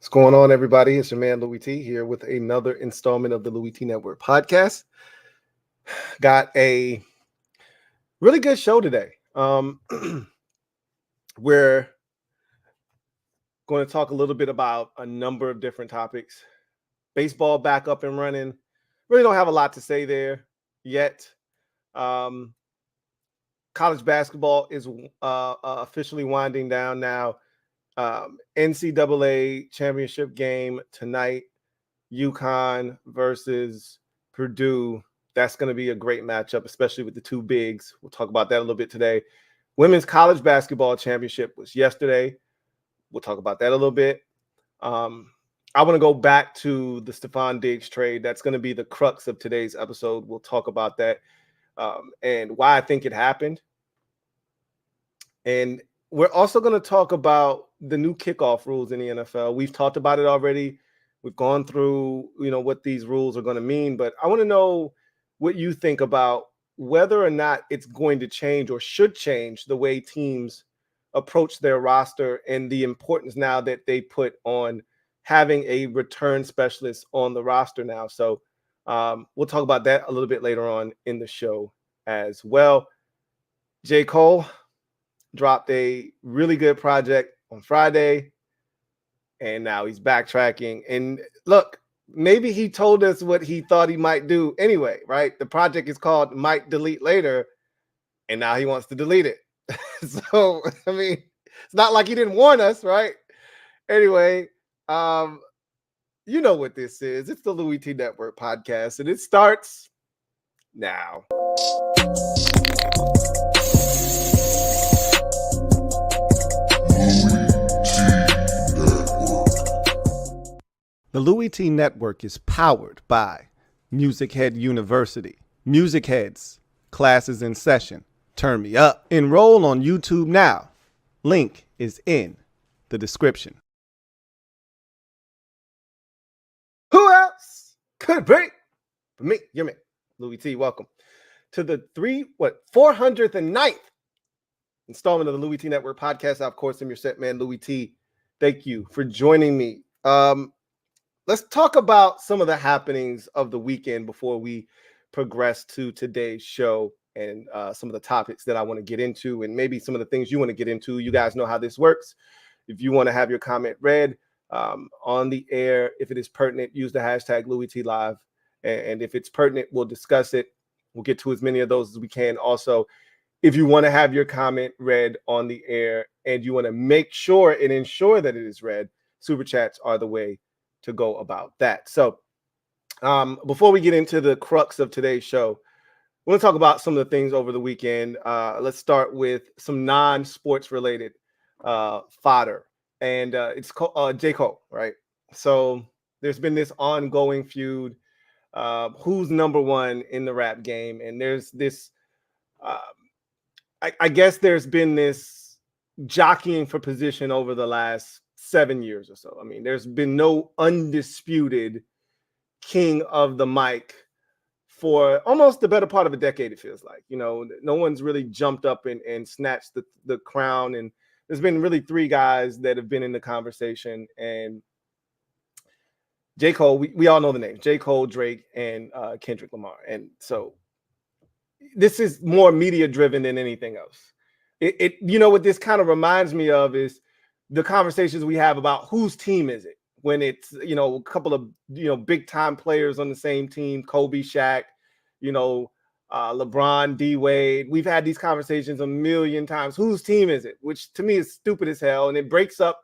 What's going on, everybody? It's your man, Louie T, here with another installment of the Louie T Network podcast. Got a really good show today. We're going to talk a little bit about a number of different topics. Baseball back up and running. Really don't have a lot to say there yet. College basketball is officially winding down now. NCAA championship game tonight, UConn versus Purdue. That's going to be a great matchup, especially with the two bigs. We'll talk about that a little bit today. Women's college basketball championship was yesterday. We'll talk about that a little bit. I want to go back to the Stefon Diggs trade. That's going to be the crux of today's episode. We'll talk about that and why I think it happened. And we're also going to talk about the new kickoff rules in the NFL. We've talked about it already. We've gone through, what these rules are going to mean, but I want to know what you think about whether or not it's going to change or should change the way teams approach their roster and the importance now that they put on having a return specialist on the roster now. So we'll talk about that a little bit later on in the show as well. J. Cole dropped a really good project on Friday, and now he's backtracking. And look, maybe he told us what he thought he might do anyway, right? The project is called Might Delete Later, and now he wants to delete it. So, I mean, it's not like he didn't warn us, right? Anyway, you know what this is. It's the Louie T Network podcast, and it starts now. The Louie T Network is powered by MusicHead University. MusicHeads, classes in session. Turn me up. Enroll on YouTube now. Link is in the description. Who else could be but me? Your man, Louie T. Welcome to the 409th installment of the Louie T Network podcast. I, of course, am your set man, Louie T. Thank you for joining me. Let's talk about some of the happenings of the weekend before we progress to today's show and some of the topics that I want to get into and maybe some of the things you want to get into. You guys know how this works. If you want to have your comment read on the air, if it is pertinent, use the hashtag LouieTLive. And if it's pertinent, we'll discuss it. We'll get to as many of those as we can. Also, if you want to have your comment read on the air and you want to make sure and ensure that it is read, super chats are the way to go about that. So before we get into the crux of today's show, we're going to talk about some of the things over the weekend. Let's start with some non-sports related fodder. And it's J. Cole, right? So there's been this ongoing feud. Who's number one in the rap game? And there's this, I guess there's been this jockeying for position over the last 7 years or so. I mean, there's been no undisputed king of the mic for almost the better part of a decade, it feels like. No one's really jumped up and snatched the crown. And there's been really three guys that have been in the conversation. And J. Cole, we all know the names, J. Cole, Drake, and Kendrick Lamar. And so this is more media driven than anything else. What this kind of reminds me of is the conversations we have about whose team is it when it's, a couple of, big time players on the same team, Kobe, Shaq, LeBron, D Wade. We've had these conversations a million times. Whose team is it? Which to me is stupid as hell. And it breaks up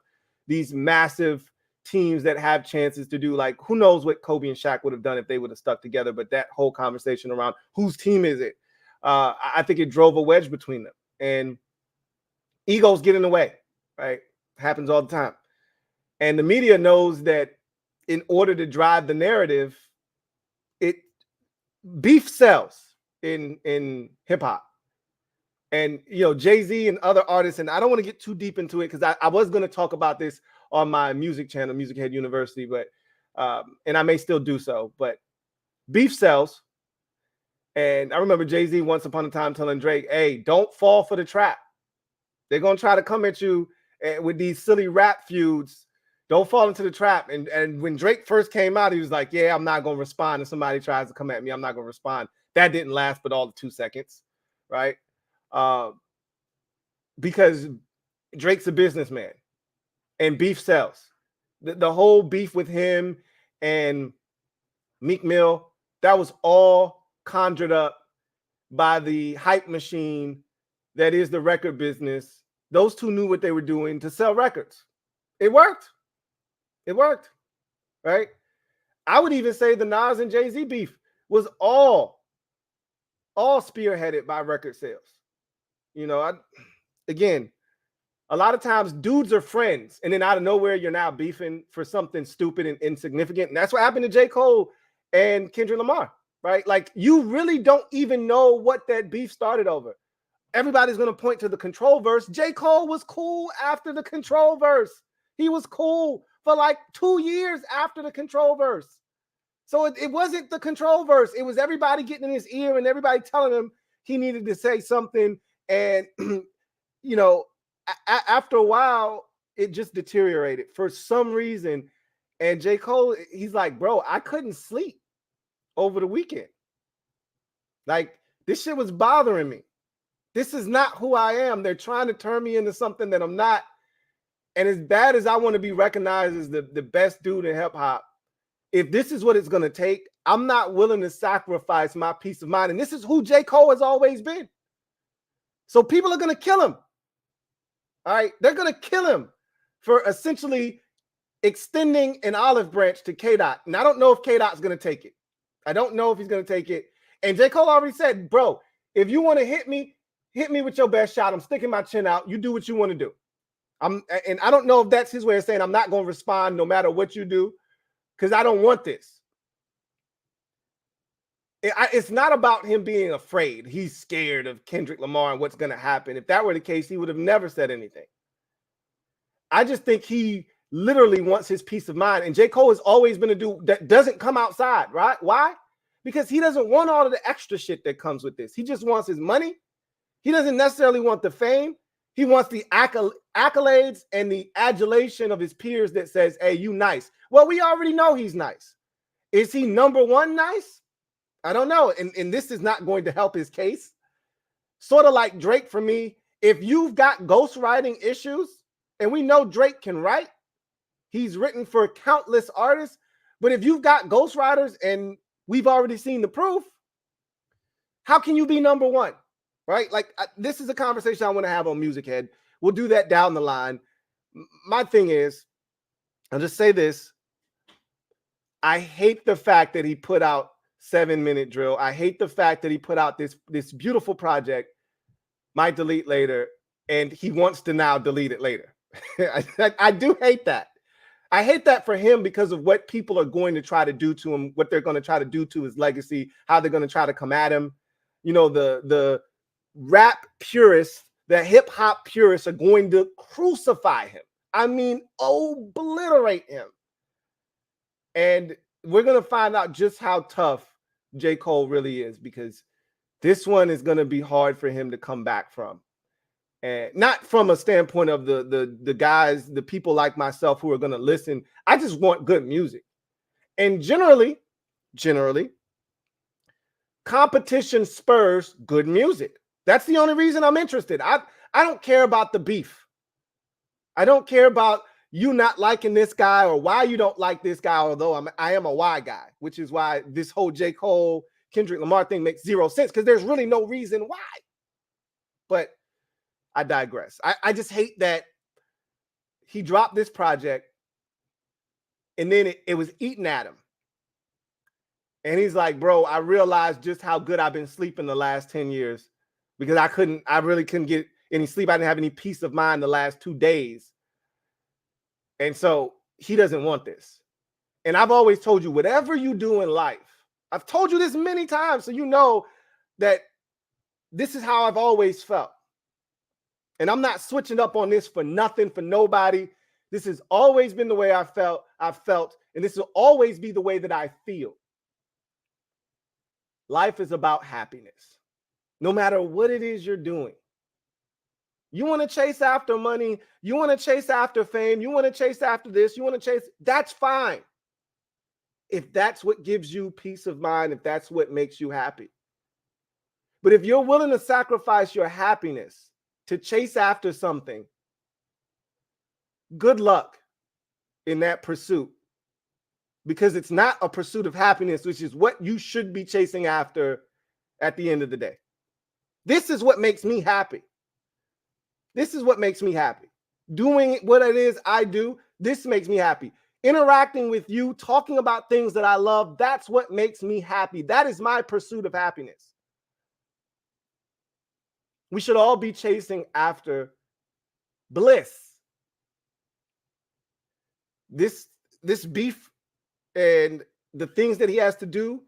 these massive teams that have chances to do, like, who knows what Kobe and Shaq would have done if they would have stuck together. But that whole conversation around whose team is it? I think it drove a wedge between them, and egos get in the way, right? Happens all the time. And the media knows that in order to drive the narrative, beef sells in hip hop. And, Jay-Z and other artists, and I don't want to get too deep into it because I was going to talk about this on my music channel, MusicHead University, but and I may still do so, but beef sells. And I remember Jay-Z once upon a time telling Drake, hey, don't fall for the trap. They're going to try to come at you with these silly rap feuds, Don't fall into the trap. And when Drake first came out, he was like, yeah, I'm not going to respond if somebody tries to come at me. I'm not going to respond. That didn't last but all the 2 seconds, right? Because Drake's a businessman and beef sells. The whole beef with him and Meek Mill, that was all conjured up by the hype machine that is the record business. Those two knew what they were doing to sell records. It worked. It worked, right? I would even say the Nas and Jay-Z beef was all spearheaded by record sales. You know, again, a lot of times dudes are friends, and then out of nowhere, you're now beefing for something stupid and insignificant. And that's what happened to J. Cole and Kendrick Lamar, right? Like, you really don't even know what that beef started over. Everybody's going to point to the Control verse. J. Cole was cool after the Control verse. He was cool for like 2 years after the Control verse. So it wasn't the Control verse. It was everybody getting in his ear and everybody telling him he needed to say something. And, you know, after a while, it just deteriorated for some reason. And J. Cole, he's like, bro, I couldn't sleep over the weekend. Like, this shit was bothering me. This is not who I am. They're trying to turn me into something that I'm not. And as bad as I want to be recognized as the best dude in hip hop, if this is what it's going to take, I'm not willing to sacrifice my peace of mind. And this is who J. Cole has always been. So people are going to kill him. All right. They're going to kill him for essentially extending an olive branch to K-Dot. And I don't know if K-Dot's going to take it. I don't know if he's going to take it. And J. Cole already said, bro, if you want to hit me with your best shot. I'm sticking my chin out. You do what you want to do. And I don't know if that's his way of saying I'm not going to respond no matter what you do, because I don't want this. It's not about him being afraid. He's scared of Kendrick Lamar and what's going to happen. If that were the case, he would have never said anything. I just think he literally wants his peace of mind. And J. Cole has always been a dude that doesn't come outside, right? Why? Because he doesn't want all of the extra shit that comes with this. He just wants his money. He doesn't necessarily want the fame. He wants the accolades and the adulation of his peers that says, hey, you nice. Well, we already know he's nice. Is he number one nice? I don't know. And this is not going to help his case. Sort of like Drake for me. If you've got ghostwriting issues, and we know Drake can write, he's written for countless artists. But if you've got ghostwriters and we've already seen the proof, how can you be number one? Right? Like, this is a conversation I want to have on MusicHead. We'll do that down the line. My thing is, I'll just say this. I hate the fact that he put out 7-Minute Drill. I hate the fact that he put out this beautiful project, might delete later, and he wants to now delete it later. I do hate that. I hate that for him because of what people are going to try to do to him, what they're going to try to do to his legacy, how they're going to try to come at him. You know, the rap purists, the hip hop purists are going to crucify him. I mean, obliterate him. And we're going to find out just how tough J. Cole really is, because this one is going to be hard for him to come back from. And not from a standpoint of the guys, the people like myself who are going to listen. I just want good music. And generally, competition spurs good music. That's the only reason I'm interested. I don't care about the beef. I don't care about you not liking this guy or why you don't like this guy, although I am a why guy, which is why this whole J. Cole, Kendrick Lamar thing makes zero sense, because there's really no reason why. But I digress. I just hate that he dropped this project and then it was eating at him. And he's like, bro, I realized just how good I've been sleeping the last 10 years because I really couldn't get any sleep. I didn't have any peace of mind the last 2 days. And so he doesn't want this. And I've always told you, whatever you do in life, I've told you this many times, so you know that this is how I've always felt. And I'm not switching up on this for nothing, for nobody. This has always been the way I've felt, and this will always be the way that I feel. Life is about happiness. No matter what it is you're doing, You want to chase after money. You want to chase after fame. You want to chase after this. You want to chase. That's fine. If that's what gives you peace of mind, if that's what makes you happy. But if you're willing to sacrifice your happiness to chase after something, good luck in that pursuit. Because it's not a pursuit of happiness, which is what you should be chasing after at the end of the day. This is what makes me happy. This is what makes me happy. Doing what it is I do, this makes me happy. Interacting with you, talking about things that I love, that's what makes me happy. That is my pursuit of happiness. We should all be chasing after bliss. This beef and the things that he has to do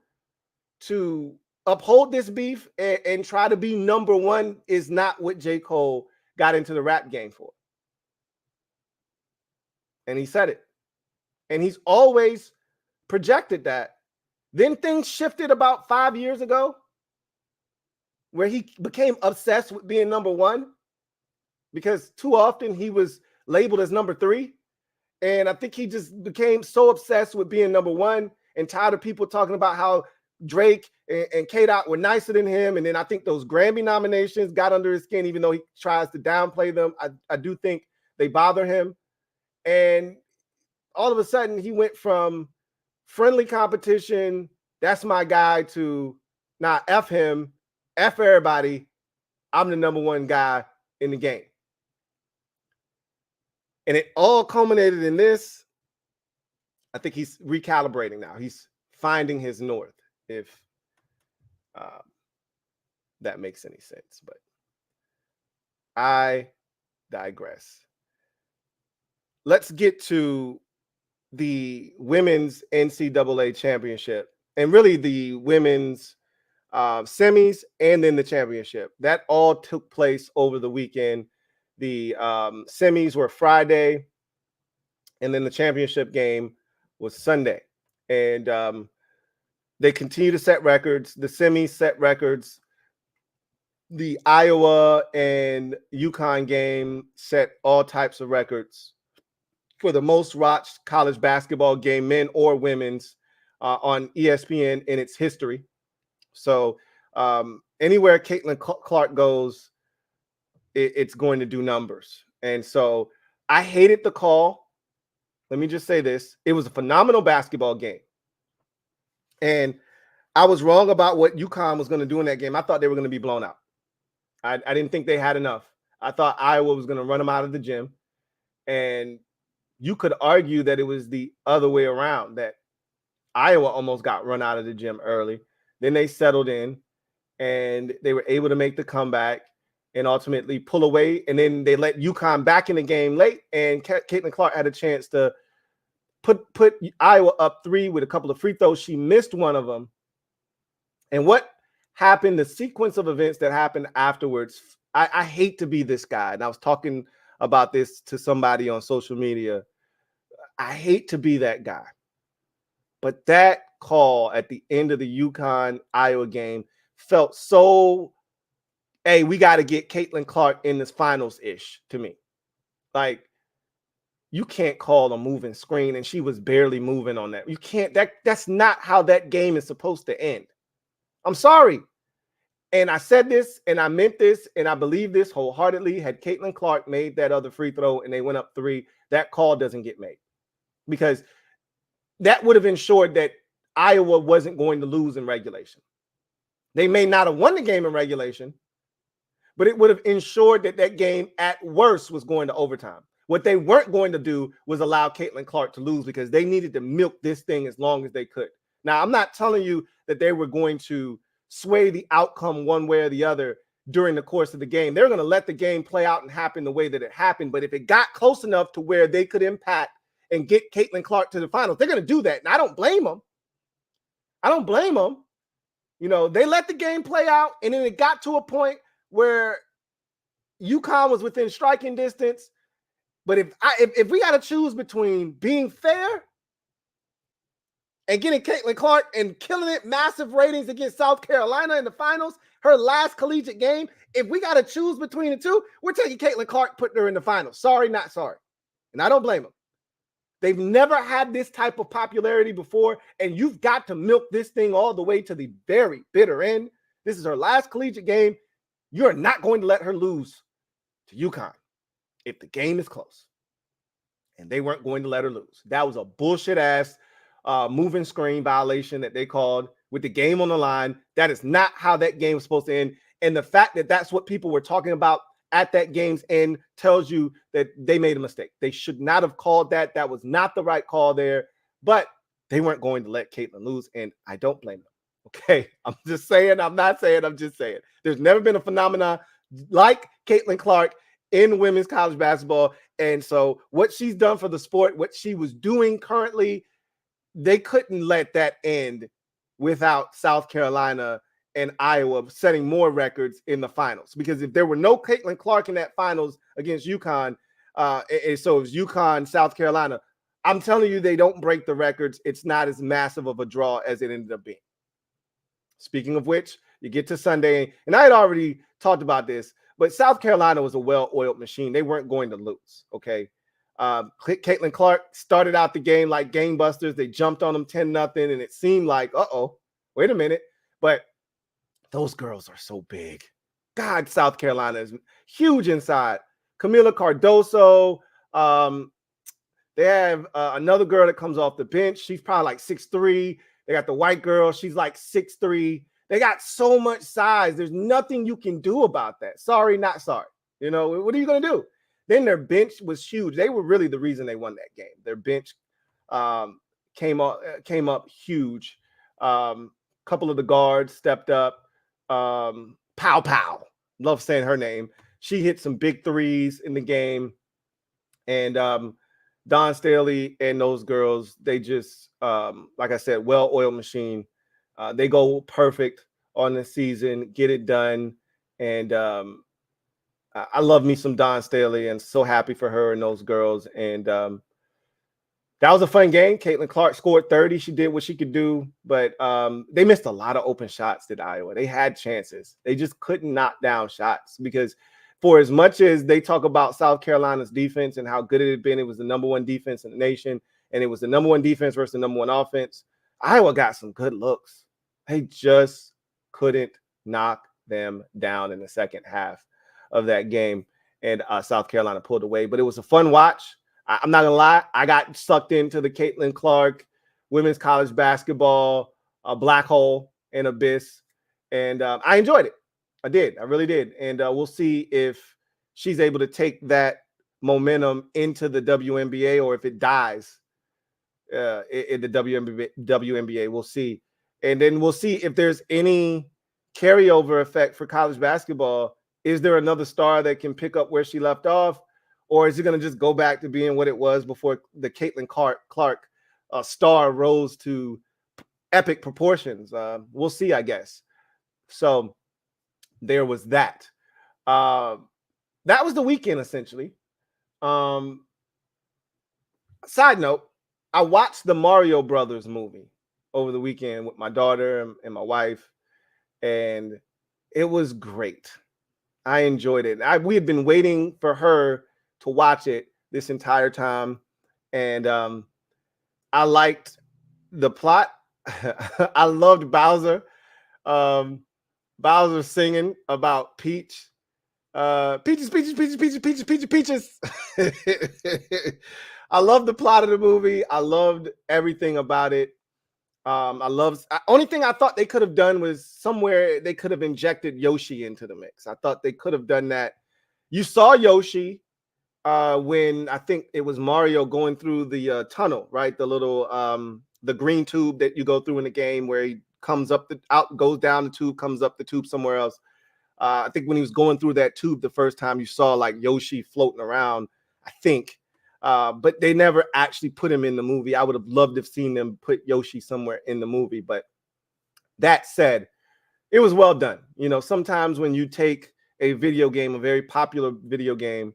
to uphold this beef and try to be number one is not what J. Cole got into the rap game for. And he said it. And he's always projected that. Then things shifted about 5 years ago where he became obsessed with being number one because too often he was labeled as number three. And I think he just became so obsessed with being number one and tired of people talking about how Drake and K-Dot were nicer than him. And then I think those Grammy nominations got under his skin, even though he tries to downplay them. I do think they bother him. And all of a sudden he went from friendly competition, that's my guy, to nah, F him, F everybody, I'm the number one guy in the game. And it all culminated in this. I think he's recalibrating now. He's finding his north, if that makes any sense. But I digress. Let's get to the women's NCAA championship and really the women's semis and then the championship. That all took place over the weekend. The semis were Friday, and then the championship game was Sunday. And they continue to set records. The semis set records. The Iowa and UConn game set all types of records for the most watched college basketball game, men or women's, on ESPN in its history. So anywhere Caitlin Clark goes, it's going to do numbers. And so I hated the call. Let me just say this. It was a phenomenal basketball game. And I was wrong about what UConn was going to do in that game. I thought they were going to be blown out. I didn't think they had enough. I thought Iowa was going to run them out of the gym. And you could argue that it was the other way around, that Iowa almost got run out of the gym early. Then they settled in and they were able to make the comeback and ultimately pull away. And then they let UConn back in the game late. And Caitlin Clark had a chance to put Iowa up 3 with a couple of free throws. She missed one of them. And what happened, the sequence of events that happened afterwards, I hate to be this guy. And I was talking about this to somebody on social media. I hate to be that guy. But that call at the end of the UConn-Iowa game felt so, hey, we got to get Caitlin Clark in this finals-ish to me. Like, you can't call a moving screen, and she was barely moving on that. You can't, that's not how that game is supposed to end. I'm sorry. And I said this, and I meant this, and I believe this wholeheartedly. Had Caitlin Clark made that other free throw and they went up 3, that call doesn't get made. Because that would have ensured that Iowa wasn't going to lose in regulation. They may not have won the game in regulation, but it would have ensured that that game at worst was going to overtime. What they weren't going to do was allow Caitlin Clark to lose because they needed to milk this thing as long as they could. Now, I'm not telling you that they were going to sway the outcome one way or the other during the course of the game. They're going to let the game play out and happen the way that it happened. But if it got close enough to where they could impact and get Caitlin Clark to the finals, they're going to do that. And I don't blame them. I don't blame them. You know, they let the game play out, and then it got to a point where UConn was within striking distance. But if we got to choose between being fair and getting Caitlin Clark and killing it, massive ratings against South Carolina in the finals, Her last collegiate game, if we got to choose between the two, we're taking Caitlin Clark, putting her in the finals. Sorry, not sorry. And I don't blame them. They've never had this type of popularity before, and you've got to milk this thing all the way to the very bitter end. This is her last collegiate game. You're not going to let her lose to UConn if the game is close. And they weren't going to let her lose. That was a bullshit-ass moving screen violation that they called with the game on the line. That is not how that game was supposed to end. And the fact that that's what people were talking about at that game's end tells you that they made a mistake. They should not have called that. That was not the right call there. But they weren't going to let Caitlin lose, and I don't blame them. Okay, I'm just saying. I'm not saying. I'm just saying. There's never been a phenomenon like Caitlin Clark in women's college basketball. And so what she's done for the sport, what she was doing currently, they couldn't let that end without South Carolina and Iowa setting more records in the finals. Because if there were no Caitlin Clark in that finals against UConn, and so it was UConn, South Carolina, I'm telling you, they don't break the records. It's not as massive of a draw as it ended up being. Speaking of which, you get to Sunday, and I had already talked about this, but South Carolina was a well-oiled machine. They weren't going to lose, okay? Caitlin Clark started out the game like gangbusters. They jumped on them 10-0, and it seemed like, wait a minute. But those girls are so big. God, South Carolina is huge inside. Camila Cardoso. They have another girl that comes off the bench. She's probably like 6'3". They got the white girl. She's like 6'3". They got so much size. There's nothing you can do about that. Sorry, not sorry. You know, what are you going to do? Then their bench was huge. They were really the reason they won that game. Their bench came up huge. Couple of the guards stepped up. Pow. Love saying her name. She hit some big threes in the game. And Don Staley and those girls, they just, like I said, well-oiled machine. They go perfect on the season, get it done. And I love me some Don Staley and so happy for her and those girls. And that was a fun game. Caitlin Clark scored 30. She did what she could do, but they missed a lot of open shots, did Iowa. They had chances. They just couldn't knock down shots because for as much as they talk about South Carolina's defense and how good it had been, it was the number one defense in the nation, and it was the number one defense versus the number one offense. Iowa got some good looks. They just couldn't knock them down in the second half of that game, and South Carolina pulled away. But it was a fun watch. I'm not going to lie. I got sucked into the Caitlin Clark women's college basketball black hole and abyss, and I enjoyed it. I did. I really did. And we'll see if she's able to take that momentum into the WNBA or if it dies in the WNBA. We'll see. And then we'll see if there's any carryover effect for college basketball. Is there another star that can pick up where she left off? Or is it going to just go back to being what it was before the Caitlin Clark star rose to epic proportions? We'll see, I guess. So there was that. That was the weekend, essentially. Side note, I watched the Mario Brothers movie over the weekend with my daughter and my wife, and it was great. I enjoyed it. We had been waiting for her to watch it this entire time, and I liked the plot. I loved Bowser. Bowser singing about Peach. Peaches. I loved the plot of the movie. I loved everything about it. Only thing I thought they could have done was somewhere they could have injected Yoshi into the mix. I thought they could have done that. You saw Yoshi when I think it was Mario going through the tunnel, right? The little the green tube that you go through in the game where he comes up goes down the tube, comes up the tube somewhere else. I think when he was going through that tube the first time, you saw like Yoshi floating around, I think. But they never actually put him in the movie. I would have loved to have seen them put Yoshi somewhere in the movie. But that said, it was well done. You know, sometimes when you take a video game, a very popular video game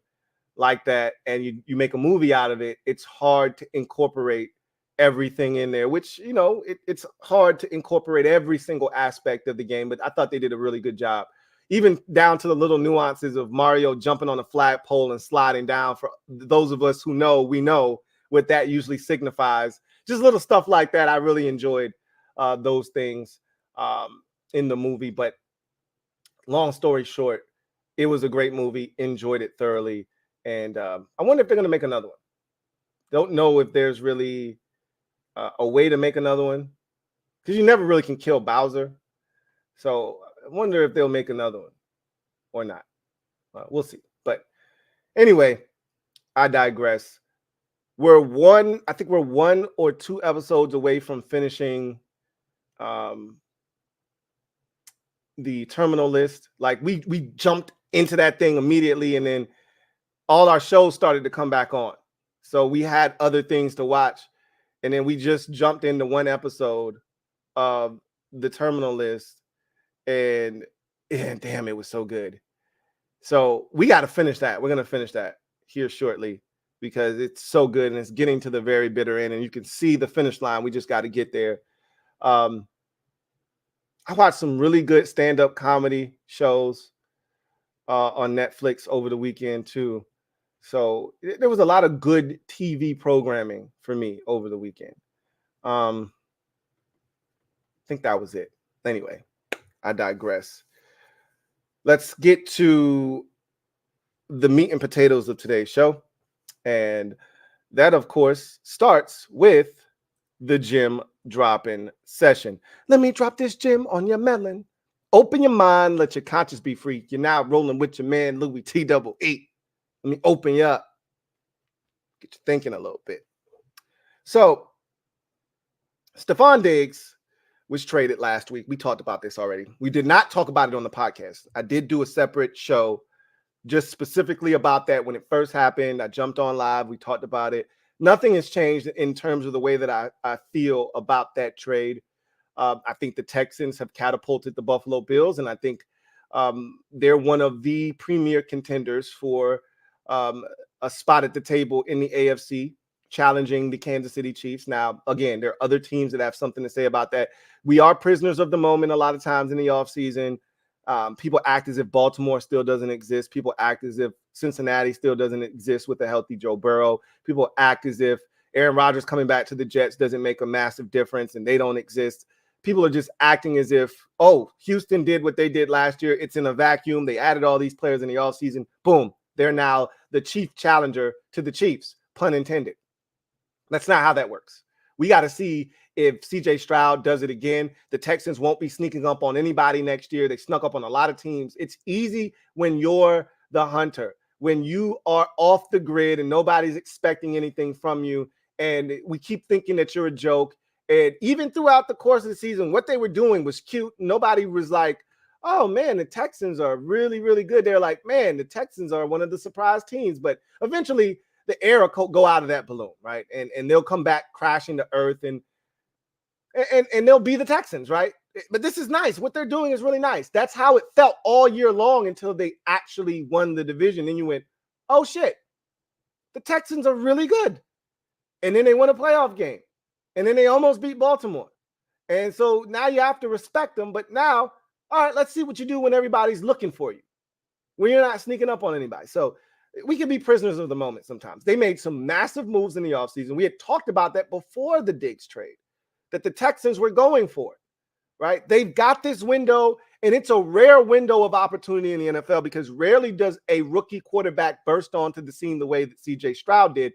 like that, and you make a movie out of it, it's hard to incorporate everything in there, which, you know, it's hard to incorporate every single aspect of the game, but I thought they did a really good job, even down to the little nuances of Mario jumping on a flagpole and sliding down. For those of us who know, we know what that usually signifies. Just little stuff like that. I really enjoyed those things in the movie. But long story short, it was a great movie. Enjoyed it thoroughly. And I wonder if they're going to make another one. Don't know if there's really a way to make another one, because you never really can kill Bowser. So I wonder if they'll make another one or not. We'll see. But anyway, I digress. I think we're 1 or 2 episodes away from finishing the terminal list. Like we jumped into that thing immediately, and then all our shows started to come back on. So we had other things to watch, and then we just jumped into 1 episode of the terminal list, and damn, it was so good. So we got to finish that. We're going to finish that here shortly, because it's so good and it's getting to the very bitter end, and you can see the finish line. We just got to get there. I watched some really good stand-up comedy shows on Netflix over the weekend too. So there was a lot of good TV programming for me over the weekend. I think that was it. Anyway, I digress. Let's get to the meat and potatoes of today's show. And that, of course, starts with the gem dropping session. Let me drop this gem on your melon. Open your mind, let your conscience be free. You're now rolling with your man, Louie T-double-E. Let me open you up. Get you thinking a little bit. So, Stefon Diggs was traded last week. We talked about this already. We did not talk about it on the podcast. I did do a separate show just specifically about that when it first happened. I jumped on live. We talked about it. Nothing has changed in terms of the way that I feel about that trade. I think the Texans have catapulted the Buffalo Bills, and I think they're one of the premier contenders for a spot at the table in the AFC, challenging the Kansas City Chiefs. Now, again, there are other teams that have something to say about that. We are prisoners of the moment a lot of times in the offseason. People act as if Baltimore still doesn't exist. People act as if Cincinnati still doesn't exist with a healthy Joe Burrow. People act as if Aaron Rodgers coming back to the Jets doesn't make a massive difference and they don't exist. People are just acting as if, oh, Houston did what they did last year. It's in a vacuum. They added all these players in the offseason. Boom. They're now the chief challenger to the Chiefs, pun intended. That's not how that works. We got to see if CJ Stroud does it again. The Texans won't be sneaking up on anybody next year. They snuck up on a lot of teams. It's easy when you're the hunter, when you are off the grid and nobody's expecting anything from you. And we keep thinking that you're a joke. And even throughout the course of the season, what they were doing was cute. Nobody was like, oh, man, the Texans are really, really good. They're like, man, the Texans are one of the surprise teams. But eventually the air will go out of that balloon, right? And they'll come back crashing to earth and they'll be the Texans, right? But this is nice. What they're doing is really nice. That's how it felt all year long until they actually won the division. Then you went, oh, shit, the Texans are really good. And then they won a playoff game. And then they almost beat Baltimore. And so now you have to respect them. But now, all right, let's see what you do when everybody's looking for you, when you're not sneaking up on anybody. So we can be prisoners of the moment sometimes. They made some massive moves in the offseason. We had talked about that before the Diggs trade, that the Texans were going for it, right? They've got this window, and it's a rare window of opportunity in the NFL because rarely does a rookie quarterback burst onto the scene the way that CJ Stroud did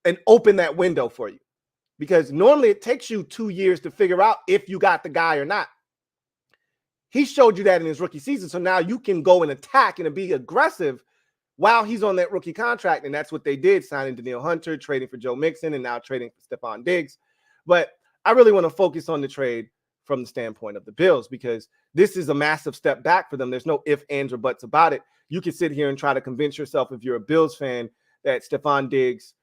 and open that window for you. Because normally it takes you 2 years to figure out if you got the guy or not. He showed you that in his rookie season, so now you can go and attack and be aggressive while he's on that rookie contract, and that's what they did, signing Danielle Hunter, trading for Joe Mixon, and now trading for Stefon Diggs. But I really want to focus on the trade from the standpoint of the Bills because this is a massive step back for them. There's no ifs, ands, or buts about it. You can sit here and try to convince yourself, if you're a Bills fan, that Stefon Diggs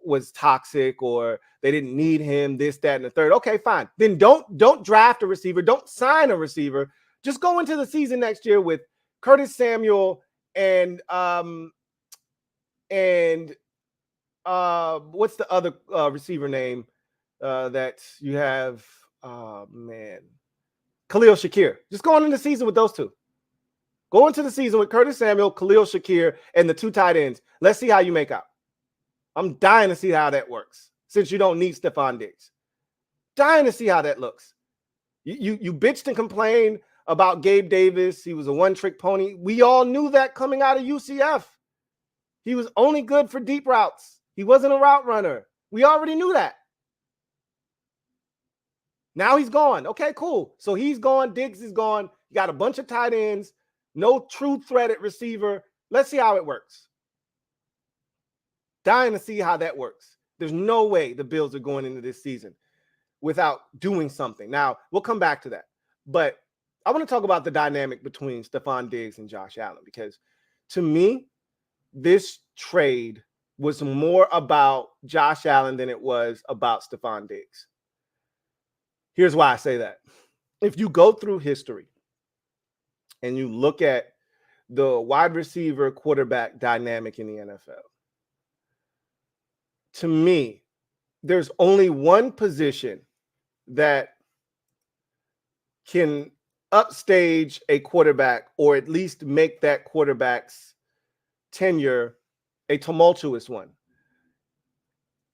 was toxic or they didn't need him, this, that, and the third. Okay, fine. Then don't draft a receiver. Don't sign a receiver. Just go into the season next year with Curtis Samuel and what's the other receiver name that you have, Khalil Shakir. Just going into the season with those two. Go into the season with Curtis Samuel, Khalil Shakir, and the two tight ends. Let's see how you make out. I'm dying to see how that works since you don't need Stefon Diggs. Dying to see how that looks. You bitched and complained about Gabe Davis. He was a one-trick pony. We all knew that coming out of UCF. He was only good for deep routes. He wasn't a route runner. We already knew that. Now he's gone. Okay, cool. So he's gone. Diggs is gone. You got a bunch of tight ends. No true threat at receiver. Let's see how it works. Dying to see how that works. There's no way the Bills are going into this season without doing something. Now, we'll come back to that. But I want to talk about the dynamic between Stefon Diggs and Josh Allen, because to me, this trade was more about Josh Allen than it was about Stefon Diggs. Here's why I say that. If you go through history and you look at the wide receiver quarterback dynamic in the NFL, to me, there's only one position that can upstage a quarterback, or at least make that quarterback's tenure a tumultuous one.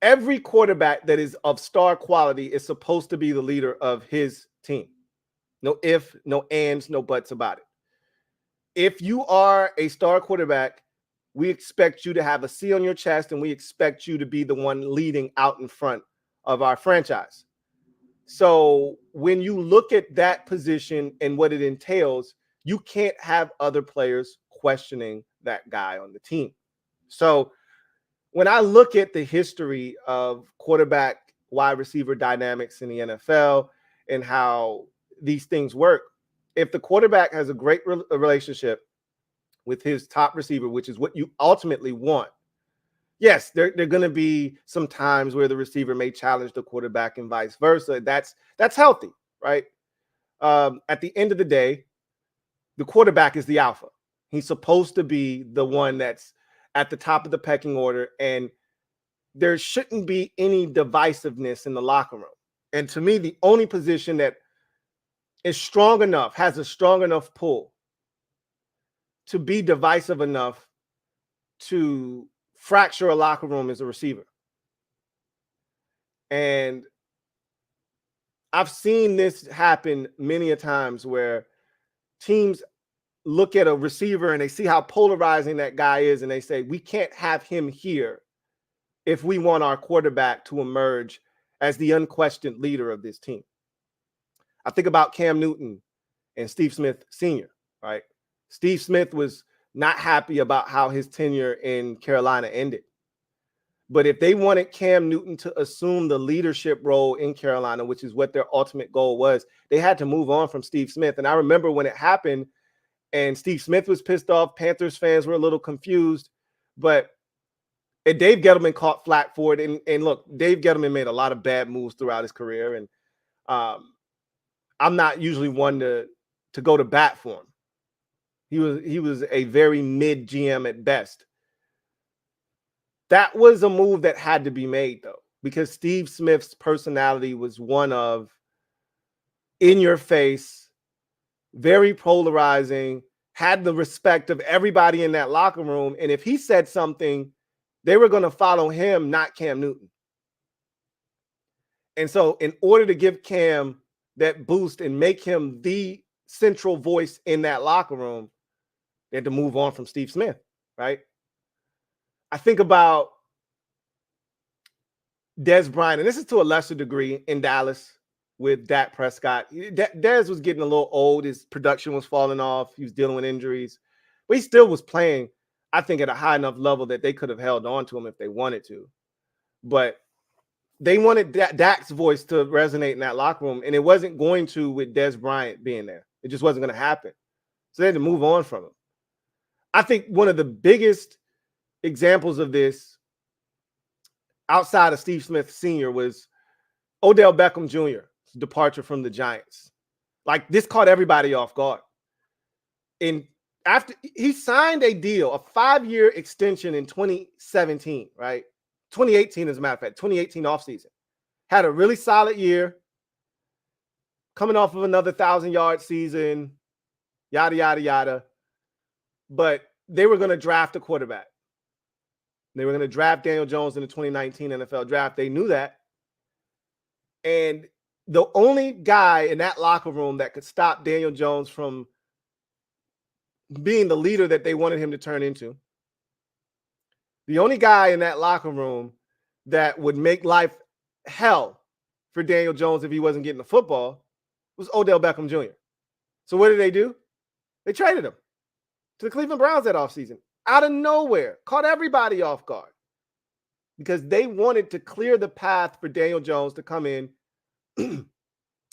Every quarterback that is of star quality is supposed to be the leader of his team. No ifs, no ands, no buts about it. If you are a star quarterback, we expect you to have a C on your chest, and we expect you to be the one leading out in front of our franchise. So when you look at that position and what it entails, you can't have other players questioning that guy on the team. So when I look at the history of quarterback wide receiver dynamics in the NFL and how these things work, if the quarterback has a great relationship with his top receiver, which is what you ultimately want, yes, there are going to be some times where the receiver may challenge the quarterback and vice versa. That's healthy, right? At the end of the day, the quarterback is the alpha. He's supposed to be the one that's at the top of the pecking order, and there shouldn't be any divisiveness in the locker room. And to me, the only position that is strong enough, has a strong enough pull to be divisive enough to fracture a locker room is a receiver. And I've seen this happen many a times where teams look at a receiver and they see how polarizing that guy is, and they say, we can't have him here if we want our quarterback to emerge as the unquestioned leader of this team. I think about Cam Newton and Steve Smith Sr., right? Steve Smith was not happy about how his tenure in Carolina ended. But if they wanted Cam Newton to assume the leadership role in Carolina, which is what their ultimate goal was, they had to move on from Steve Smith. And I remember when it happened and Steve Smith was pissed off, Panthers fans were a little confused, but Dave Gettleman caught flack for it. And look, Dave Gettleman made a lot of bad moves throughout his career. And I'm not usually one to go to bat for him. He was a very mid GM at best. That was a move that had to be made, though, because Steve Smith's personality was one of in your face, very polarizing, had the respect of everybody in that locker room. And if he said something, they were going to follow him, not Cam Newton. And so in order to give Cam that boost and make him the central voice in that locker room, they had to move on from Steve Smith, right? I think about Dez Bryant, and this is to a lesser degree in Dallas with Dak Prescott. Dez was getting a little old. His production was falling off. He was dealing with injuries, but he still was playing, I think, at a high enough level that they could have held on to him if they wanted to. But they wanted Dak's voice to resonate in that locker room, and it wasn't going to with Dez Bryant being there. It just wasn't going to happen. So they had to move on from him. I think one of the biggest examples of this outside of Steve Smith Sr. was Odell Beckham Jr.'s departure from the Giants. Like, this caught everybody off guard. And after he signed a deal, a 5-year extension in 2017, right? 2018, as a matter of fact, 2018 offseason. had a really solid year, coming off of another 1,000-yard season, yada, yada, yada. But they were going to draft a quarterback. They were going to draft Daniel Jones in the 2019 NFL draft. They knew that. And the only guy in that locker room that could stop Daniel Jones from being the leader that they wanted him to turn into, the only guy in that locker room that would make life hell for Daniel Jones if he wasn't getting the football was Odell Beckham Jr. So what did? They traded him to the Cleveland Browns that offseason. Out of nowhere, caught everybody off guard because they wanted to clear the path for Daniel Jones to come in,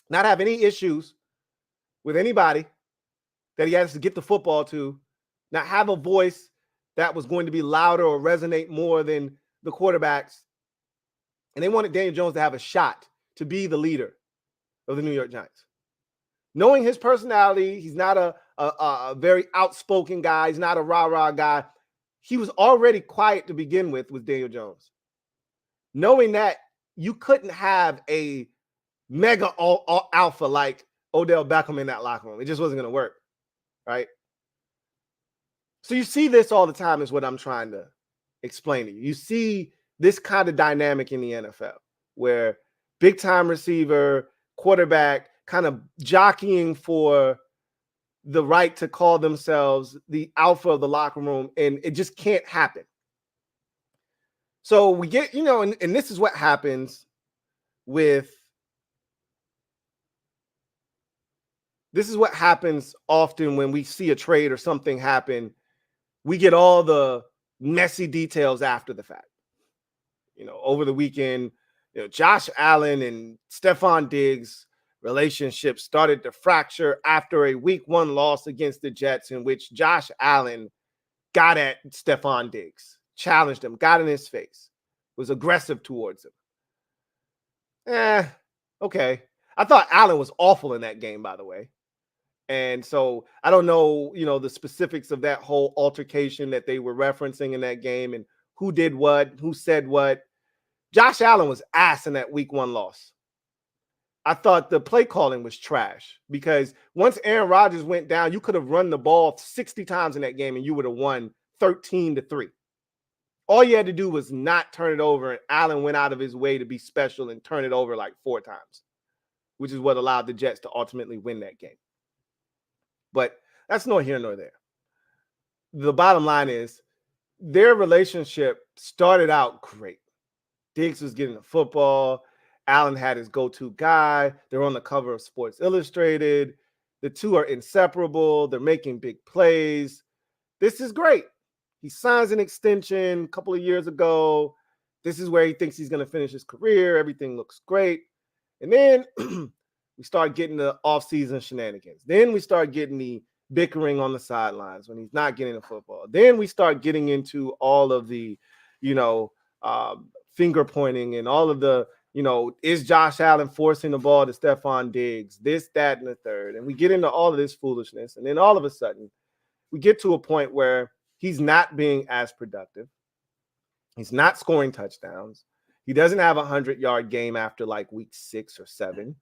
not have any issues with anybody that he has to get the football to, not have a voice that was going to be louder or resonate more than the quarterbacks. And they wanted Daniel Jones to have a shot to be the leader of the New York Giants. Knowing his personality, he's not a very outspoken guy. He's not a rah-rah guy. He was already quiet to begin with Daniel Jones. Knowing that you couldn't have a mega alpha like Odell Beckham in that locker room. It just wasn't going to work, right? So you see this all the time is what I'm trying to explain to you. You see this kind of dynamic in the NFL where big-time receiver, quarterback, kind of jockeying for the right to call themselves the alpha of the locker room, and it just can't happen. So we get, and this is what happens often when we see a trade or something happen. We get all the messy details after the fact. Over the weekend, Josh Allen and Stefon Diggs relationship started to fracture after a week 1 loss against the Jets, in which Josh Allen got at Stefon Diggs, challenged him, got in his face, was aggressive towards him. Okay. I thought Allen was awful in that game, by the way. And so I don't know, the specifics of that whole altercation that they were referencing in that game and who did what, who said what. Josh Allen was ass in that week 1 loss. I thought the play calling was trash because once Aaron Rodgers went down, you could have run the ball 60 times in that game and you would have won 13-3. All you had to do was not turn it over, and Allen went out of his way to be special and turn it over like 4 times, which is what allowed the Jets to ultimately win that game. But that's nor here nor there. The bottom line is their relationship started out great. Diggs was getting the football. Allen had his go-to guy. They're on the cover of Sports Illustrated. The two are inseparable. They're making big plays. This is great. He signs an extension a couple of years ago. This is where he thinks he's going to finish his career. Everything looks great. And then we start getting the offseason shenanigans. Then we start getting the bickering on the sidelines when he's not getting the football. Then we start getting into all of the, finger pointing and all of the, is Josh Allen forcing the ball to Stefon Diggs, this, that, and the third. And we get into all of this foolishness. And then all of a sudden, we get to a point where he's not being as productive. He's not scoring touchdowns. He doesn't have a 100-yard game after like week 6 or 7.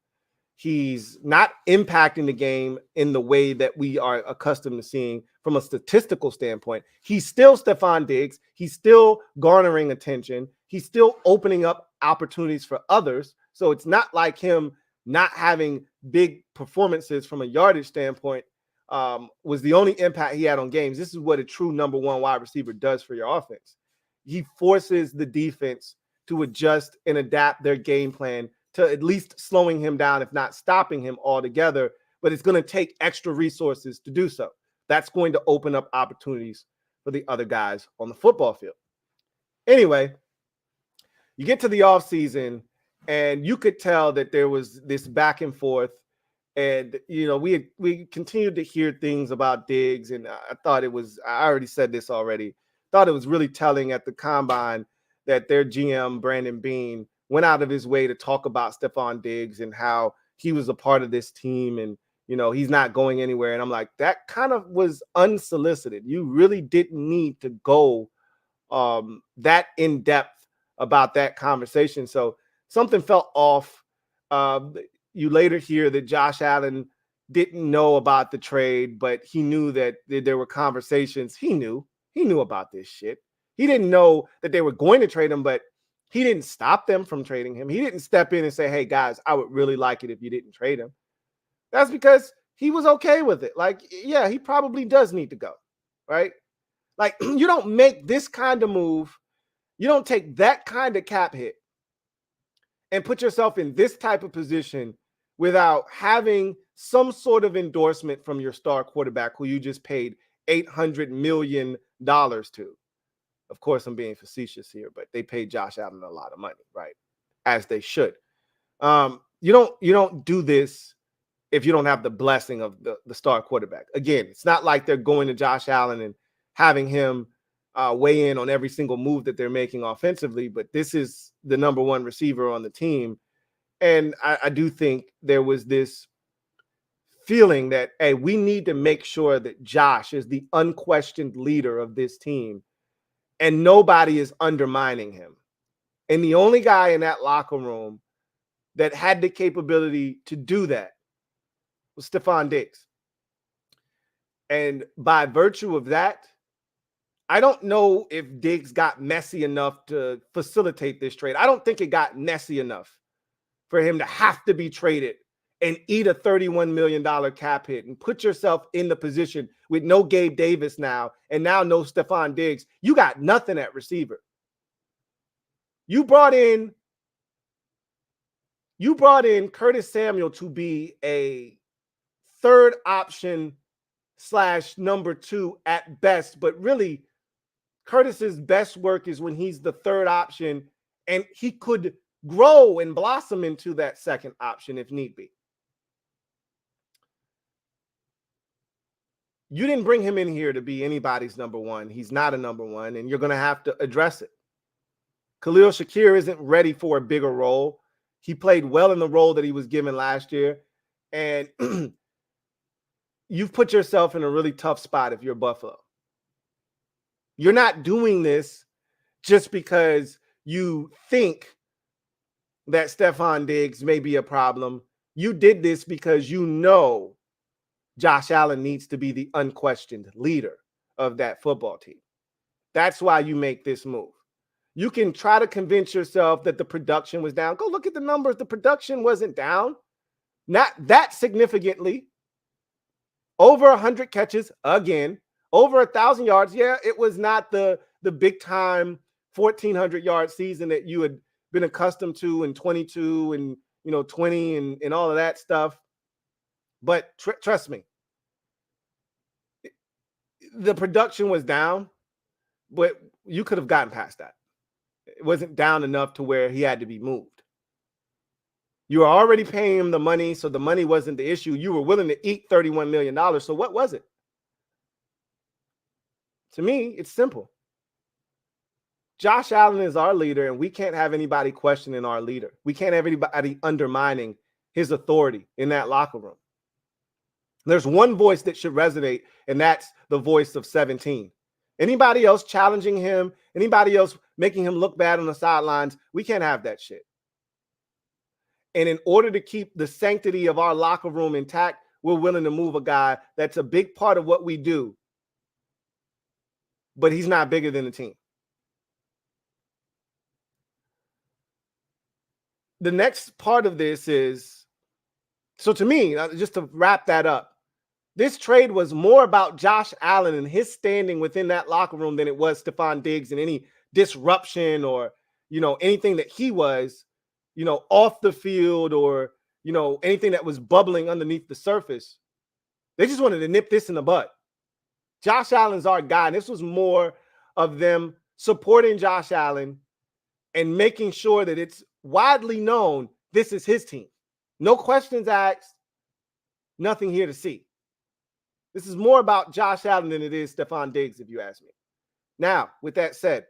He's not impacting the game in the way that we are accustomed to seeing from a statistical standpoint. He's still Stefon Diggs. He's still garnering attention. He's still opening up opportunities for others. So it's not like him not having big performances from a yardage standpoint was the only impact he had on games. This is what a true number 1 wide receiver does for your offense. He forces the defense to adjust and adapt their game plan to at least slowing him down, if not stopping him altogether. But it's going to take extra resources to do so. That's going to open up opportunities for the other guys on the football field. Anyway, you get to the offseason, and you could tell that there was this back and forth. And, we continued to hear things about Diggs, and I already said this already, thought it was really telling at the combine that their GM, Brandon Beane, went out of his way to talk about Stefon Diggs and how he was a part of this team and, he's not going anywhere. And I'm like, that kind of was unsolicited. You really didn't need to go that in depth about that conversation. So something felt off. You later hear that Josh Allen didn't know about the trade, but he knew that there were conversations. He knew about this shit. He didn't know that they were going to trade him, but he didn't stop them from trading him. He didn't step in and say, hey, guys, I would really like it if you didn't trade him. That's because he was okay with it. Like, yeah, he probably does need to go, right? Like, you don't make this kind of move. You don't take that kind of cap hit and put yourself in this type of position without having some sort of endorsement from your star quarterback who you just paid $800 million to. Of course, I'm being facetious here, but they paid Josh Allen a lot of money, right? As they should. You don't do this if you don't have the blessing of the star quarterback. Again, it's not like they're going to Josh Allen and having him weigh in on every single move that they're making offensively, but this is the number one receiver on the team. And I do think there was this feeling that, hey, we need to make sure that Josh is the unquestioned leader of this team and nobody is undermining him. And the only guy in that locker room that had the capability to do that was Stefon Diggs. And by virtue of that, I don't know if Diggs got messy enough to facilitate this trade. I don't think it got messy enough for him to have to be traded and eat a $31 million cap hit and put yourself in the position with no Gabe Davis now and now no Stefon Diggs. You got nothing at receiver. You brought in Curtis Samuel to be a third option / number 2 at best, but really Curtis's best work is when he's the third option and he could grow and blossom into that second option if need be. You didn't bring him in here to be anybody's number one. He's not a number one, and you're going to have to address it. Khalil Shakir isn't ready for a bigger role. He played well in the role that he was given last year, and you've put yourself in a really tough spot if you're Buffalo. You're not doing this just because you think that Stefon Diggs may be a problem. You did this because you know Josh Allen needs to be the unquestioned leader of that football team. That's why you make this move. You can try to convince yourself that the production was down. Go look at the numbers. The production wasn't down. Not that significantly. Over 100 catches again. Over 1,000 yards. Yeah, it was not the big time 1,400-yard season that you had been accustomed to in 22 and 20 and all of that stuff. But trust me, the production was down, but you could have gotten past that. It wasn't down enough to where he had to be moved. You were already paying him the money, so the money wasn't the issue. You were willing to eat $31 million. So what was it? To me, it's simple. Josh Allen is our leader, and we can't have anybody questioning our leader. We can't have anybody undermining his authority in that locker room. There's one voice that should resonate, and that's the voice of 17. Anybody else challenging him, anybody else making him look bad on the sidelines, we can't have that shit. And in order to keep the sanctity of our locker room intact, we're willing to move a guy that's a big part of what we do, but he's not bigger than the team. The next part of this is, so to me, just to wrap that up, this trade was more about Josh Allen and his standing within that locker room than it was Stefon Diggs and any disruption or, anything that he was, off the field or, anything that was bubbling underneath the surface. They just wanted to nip this in the bud. Josh Allen's our guy. And this was more of them supporting Josh Allen and making sure that it's widely known this is his team. No questions asked, nothing here to see. This is more about Josh Allen than it is Stefon Diggs, if you ask me. Now, with that said,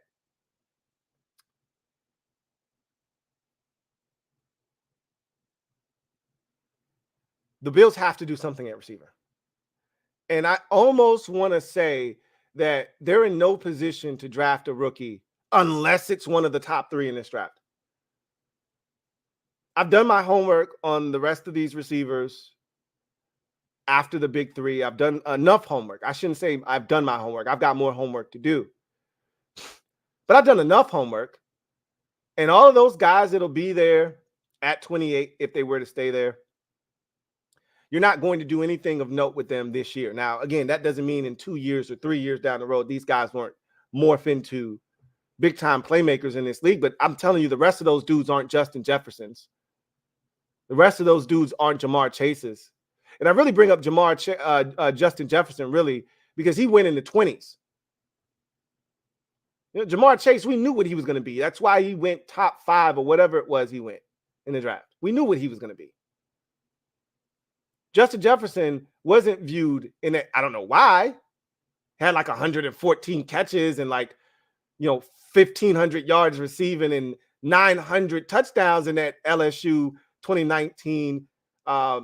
the Bills have to do something at receiver. And I almost want to say that they're in no position to draft a rookie unless it's one of the top 3 in this draft. I've done my homework on the rest of these receivers after the big three. I've done enough homework. I shouldn't say I've done my homework. I've got more homework to do. But I've done enough homework. And all of those guys that'll be there at 28, if they were to stay there, you're not going to do anything of note with them this year. Now, again, that doesn't mean in 2 years or 3 years down the road, these guys weren't morph into big-time playmakers in this league. But I'm telling you, the rest of those dudes aren't Justin Jeffersons. The rest of those dudes aren't Jamar Chases. And I really bring up Justin Jefferson, really, because he went in the 20s. You know, Jamar Chase, we knew what he was going to be. That's why he went top 5 or whatever it was he went in the draft. We knew what he was going to be. Justin Jefferson wasn't viewed in that. I don't know why. Had like 114 catches and 1,500 yards receiving and 900 touchdowns in that LSU 2019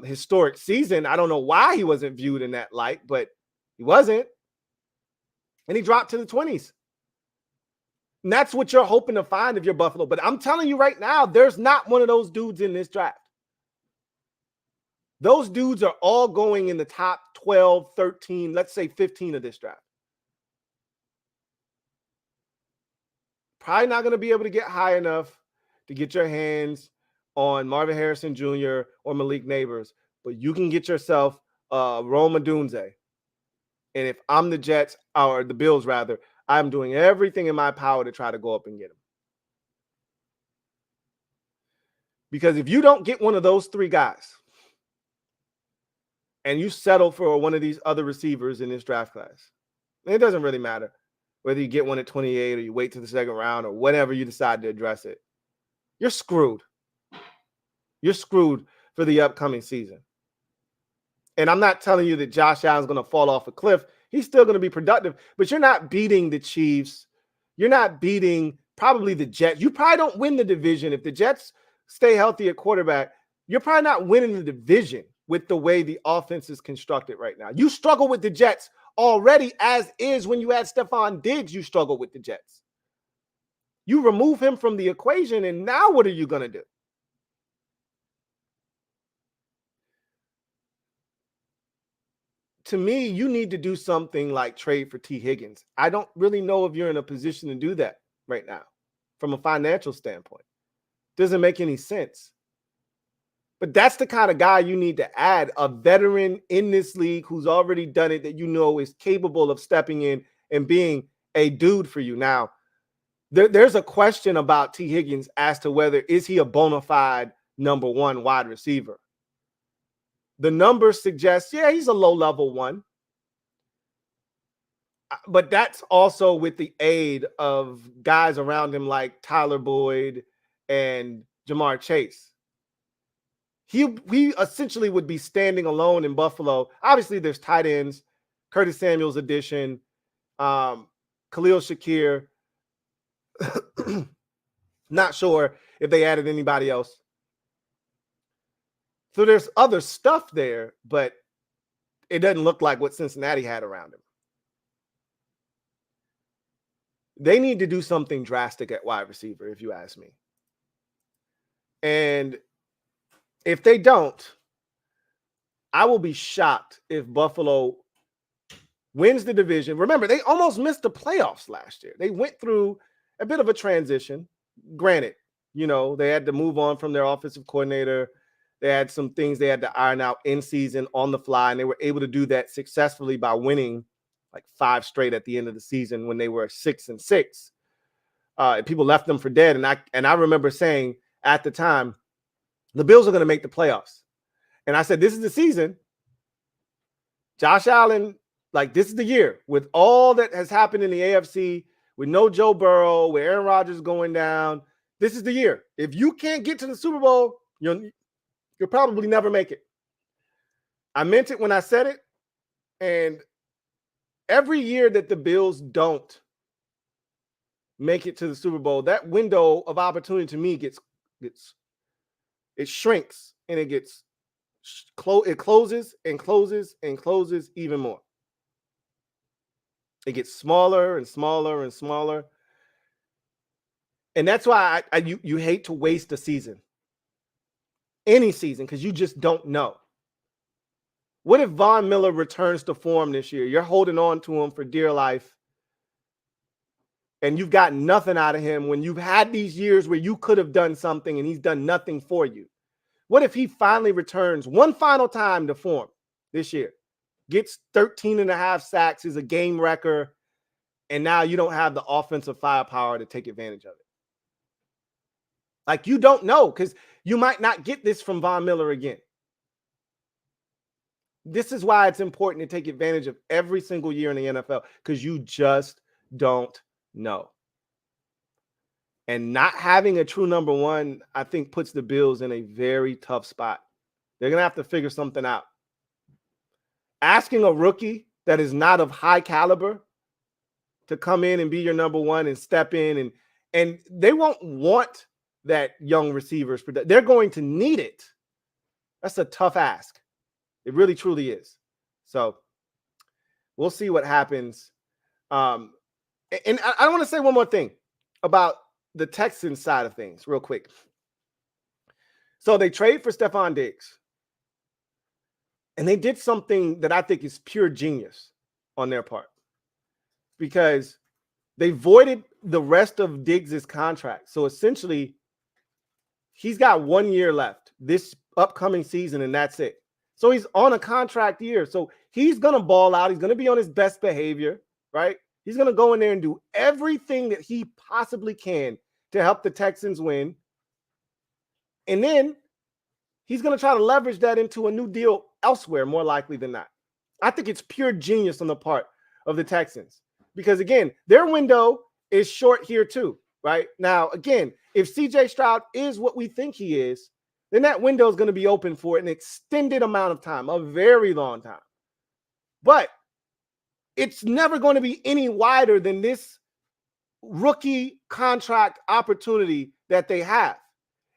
historic season. I don't know why he wasn't viewed in that light, but he wasn't. And he dropped to the 20s. And that's what you're hoping to find if you're Buffalo. But I'm telling you right now, there's not one of those dudes in this draft. Those dudes are all going in the top 12, 13, let's say 15 of this draft. Probably not going to be able to get high enough to get your hands on Marvin Harrison Jr. or Malik Neighbors, but you can get yourself Rome Odunze. And if I'm the Jets, or the Bills rather, I'm doing everything in my power to try to go up and get him. Because if you don't get one of those 3 guys, and you settle for one of these other receivers in this draft class, it doesn't really matter whether you get one at 28 or you wait to the second round or whatever you decide to address it. You're screwed. You're screwed for the upcoming season. And I'm not telling you that Josh Allen's going to fall off a cliff. He's still going to be productive, but you're not beating the Chiefs. You're not beating probably the Jets. You probably don't win the division. If the Jets stay healthy at quarterback, you're probably not winning the division with the way the offense is constructed right now. You struggle with the Jets already as is. When you had Stefon Diggs, you struggle with the Jets. You remove him from the equation, and now what are you going to do? To me, you need to do something like trade for T. Higgins. I don't really know if you're in a position to do that right now from a financial standpoint. Doesn't make any sense. But that's the kind of guy you need to add, a veteran in this league who's already done it, that you know is capable of stepping in and being a dude for you. Now, there's a question about T. Higgins as to whether is he a bona fide number 1 wide receiver. The numbers suggest, yeah, he's a low-level one. But that's also with the aid of guys around him like Tyler Boyd and Jamar Chase. He essentially would be standing alone in Buffalo. Obviously, there's tight ends, Curtis Samuel's addition, Khalil Shakir. Not sure if they added anybody else. So there's other stuff there, but it doesn't look like what Cincinnati had around him. They need to do something drastic at wide receiver, if you ask me. And if they don't, I will be shocked if Buffalo wins the division. Remember, they almost missed the playoffs last year. They went through a bit of a transition. Granted, they had to move on from their offensive coordinator. They had some things they had to iron out in season on the fly, and they were able to do that successfully by winning like 5 straight at the end of the season when they were 6-6. People left them for dead, and I remember saying at the time, the Bills are going to make the playoffs. And I said, this is the season. Josh Allen, this is the year. With all that has happened in the AFC, with no Joe Burrow, with Aaron Rodgers going down, this is the year. If you can't get to the Super Bowl, you'll probably never make it. I meant it when I said it. And every year that the Bills don't make it to the Super Bowl, that window of opportunity to me it shrinks, and it closes and closes and closes even more. It gets smaller and smaller and smaller. And that's why you hate to waste a season. any season because you just don't know. What if Von Miller returns to form this year? You're holding on to him for dear life, and you've got nothing out of him when you've had these years where you could have done something and he's done nothing for you. What if he finally returns one final time to form this year, gets 13.5 sacks, is a game wrecker, and now you don't have the offensive firepower to take advantage of it? Like, you don't know, because you might not get this from Von Miller again. This is why it's important to take advantage of every single year in the NFL, because you just don't know. And not having a true number one, I think, puts the Bills in a very tough spot. They're going to have to figure something out. Asking a rookie that is not of high caliber to come in and be your number one and step in, and they won't want that young receivers. They're going to need it. That's a tough ask. It really, truly is. So we'll see what happens. And I want to say one more thing about the Texans side of things real quick. So they trade for Stefon Diggs. And they did something that I think is pure genius on their part, because they voided the rest of Diggs' contract. So essentially, he's got 1 year left this upcoming season, and that's it. So he's on a contract year. So he's going to ball out. He's going to be on his best behavior, right? He's going to go in there and do everything that he possibly can to help the Texans win. And then he's going to try to leverage that into a new deal elsewhere, more likely than not. I think it's pure genius on the part of the Texans, because, again, their window is short here too, right? Now, again, if CJ Stroud is what we think he is, then that window is going to be open for an extended amount of time, a very long time. But it's never going to be any wider than this rookie contract opportunity that they have.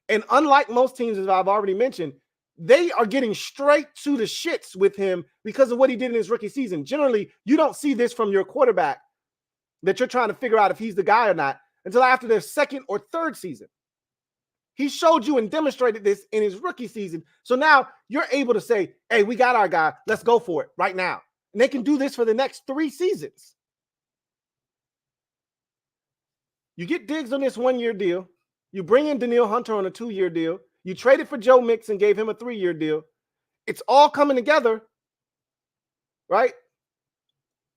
And unlike most teams, as I've already mentioned, they are getting straight to the shits with him because of what he did in his rookie season. Generally, you don't see this from your quarterback, that you're trying to figure out if he's the guy or not, until after their second or third season. He showed you and demonstrated this in his rookie season. So now you're able to say, hey, we got our guy. Let's go for it right now. And they can do this for the next 3 seasons. You get Diggs on this 1 year deal. You bring in Danielle Hunter on a 2-year deal. You traded for Joe Mixon, gave him a 3-year deal. It's all coming together, right?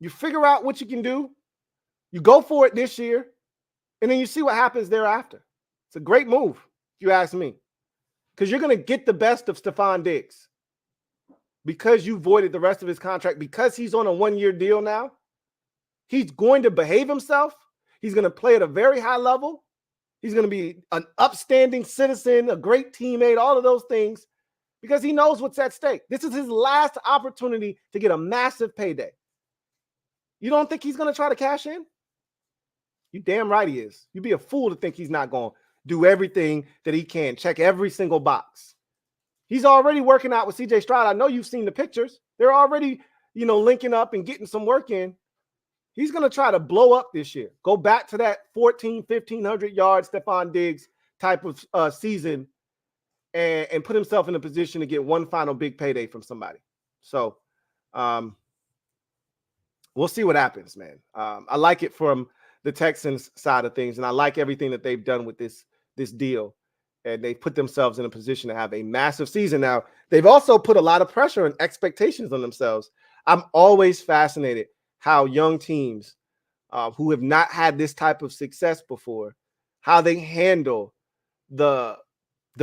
You figure out what you can do. You go for it this year, and then you see what happens thereafter. It's a great move, if you ask me, because you're going to get the best of Stefon Diggs because you voided the rest of his contract, because he's on a 1-year deal now. He's going to behave himself. He's going to play at a very high level. He's going to be an upstanding citizen, a great teammate, all of those things, because he knows what's at stake. This is his last opportunity to get a massive payday. You don't think he's going to try to cash in? You damn right he is. You'd be a fool to think he's not going to do everything that he can, check every single box. He's already working out with CJ Stroud. I know you've seen the pictures. They're already, linking up and getting some work in. He's going to try to blow up this year. Go back to that 1,500 yard Stefon Diggs type of season and put himself in a position to get one final big payday from somebody. So we'll see what happens, man. I like it from the Texans side of things, and I like everything that they've done with this deal. And they put themselves in a position to have a massive season. Now, they've also put a lot of pressure and expectations on themselves. I'm always fascinated how young teams who have not had this type of success before, how they handle the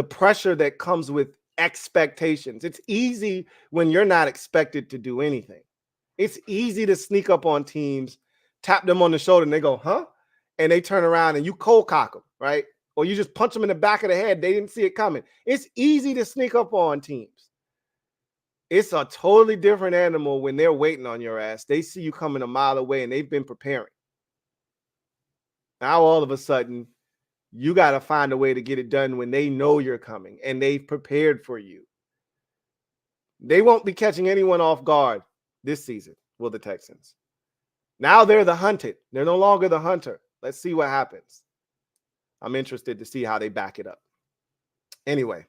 pressure that comes with expectations. It's easy when you're not expected to do anything. It's easy to sneak up on teams, tap them on the shoulder, and they go, huh? And they turn around and you cold cock them, right? Or you just punch them in the back of the head. They didn't see it coming. It's easy to sneak up on teams. It's a totally different animal when they're waiting on your ass. They see you coming a mile away and they've been preparing. Now, all of a sudden, you got to find a way to get it done when they know you're coming and they've prepared for you. They won't be catching anyone off guard this season, will the Texans. Now they're the hunted. They're no longer the hunter. Let's see what happens. I'm interested to see how they back it up. Anyway,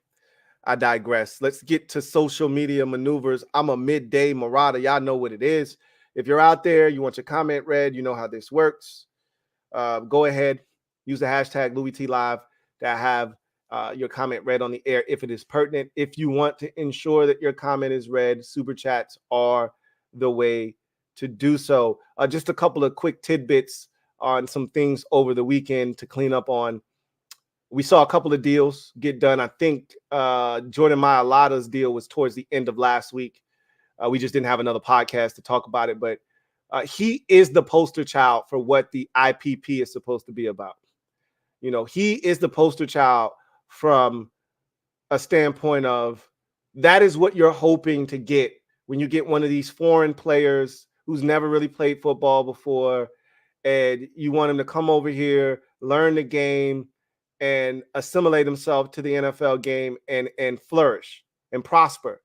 I digress. Let's get to social media maneuvers. I'm a midday marauder. Y'all know what it is. If you're out there, you want your comment read, you know how this works. Go ahead, use the hashtag LouieTLive to have your comment read on the air if it is pertinent. If you want to ensure that your comment is read, super chats are the way to do so. Just a couple of quick tidbits on some things over the weekend to clean up on. We saw a couple of deals get done. I think Jordan Mailata's deal was towards the end of last week. We just didn't have another podcast to talk about it, but he is the poster child for what the IPP is supposed to be about. You know, he is the poster child from a standpoint of that is what you're hoping to get when you get one of these foreign players who's never really played football before, and you want him to come over here, learn the game, and assimilate himself to the NFL game and flourish and prosper.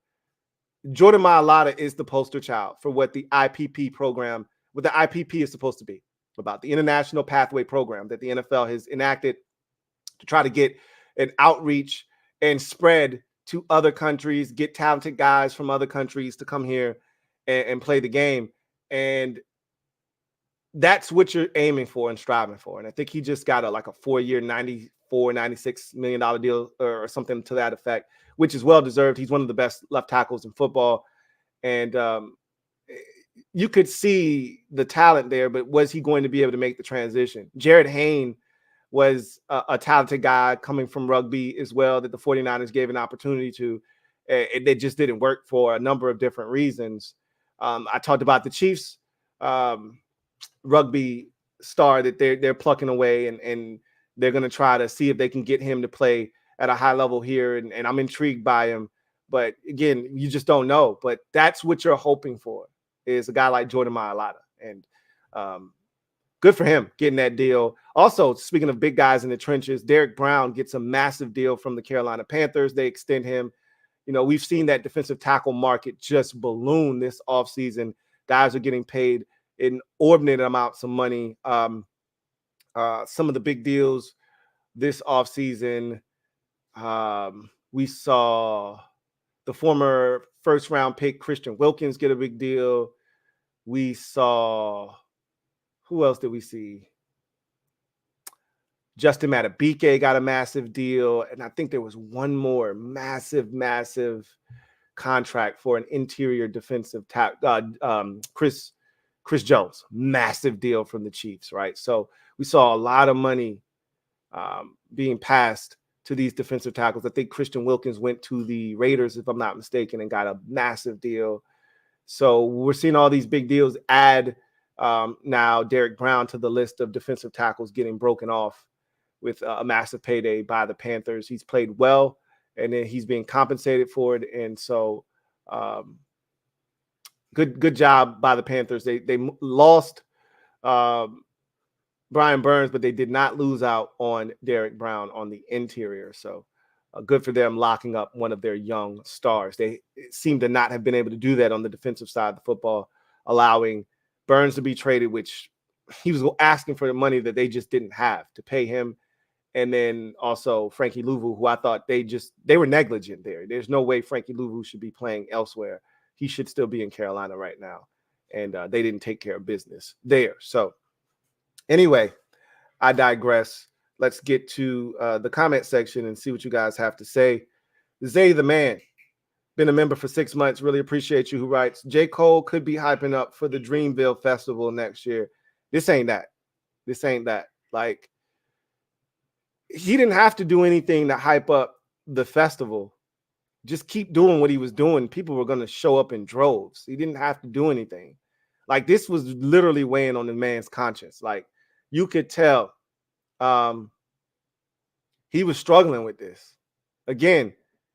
Jordan Mailata is the poster child for what the IPP program, what the IPP is supposed to be about, the International Pathway Program that the NFL has enacted to try to get an outreach and spread to other countries, get talented guys from other countries to come here and play the game. And that's what you're aiming for and striving for. And I think he just got a 4-year, $96 million deal or something to that effect, which is well-deserved. He's one of the best left tackles in football. And you could see the talent there, but was he going to be able to make the transition? Jared Hayne was a talented guy coming from rugby as well that the 49ers gave an opportunity to. It just didn't work for a number of different reasons. I talked about the Chiefs rugby star that they're plucking away, and they're going to try to see if they can get him to play at a high level here. And I'm intrigued by him. But again, you just don't know. But that's what you're hoping for, is a guy like Jordan Mailata. And good for him getting that deal. Also, speaking of big guys in the trenches, Derrick Brown gets a massive deal from the Carolina Panthers. They extend him. You know, we've seen that defensive tackle market just balloon this offseason. Guys are getting paid inordinate amounts of money. Some of the big deals this offseason, we saw the former first-round pick Christian Wilkins get a big deal. We saw, who else did we see? Justin Matabike got a massive deal. And I think there was one more massive contract for an interior defensive Chris Jones, massive deal from the Chiefs, right? So we saw a lot of money being passed to these defensive tackles. I think Christian Wilkins went to the Raiders, if I'm not mistaken, and got a massive deal. So we're seeing all these big deals add now Derrick Brown to the list of defensive tackles getting broken off with a massive payday by the Panthers. He's played well, and then he's being compensated for it. And so good job by the Panthers. They lost Brian Burns, but they did not lose out on Derrick Brown on the interior. So good for them locking up one of their young stars. They seem to not have been able to do that on the defensive side of the football, allowing Burns to be traded, which he was asking for the money that they just didn't have to pay him. And then also Frankie Louvu, who I thought they were negligent there. There's no way Frankie Louvu should be playing elsewhere. He should still be in Carolina right now. And they didn't take care of business there. So anyway, I digress. Let's get to the comment section and see what you guys have to say. Zay the man, been a member for 6 months. Really appreciate you. Who writes, J. Cole could be hyping up for the Dreamville Festival next year. This ain't that. Like, he didn't have to do anything to hype up the festival. Just keep doing what he was doing. People were going to show up in droves. He didn't have to do anything. Like, this was literally weighing on the man's conscience. Like, you could tell he was struggling with this. Again,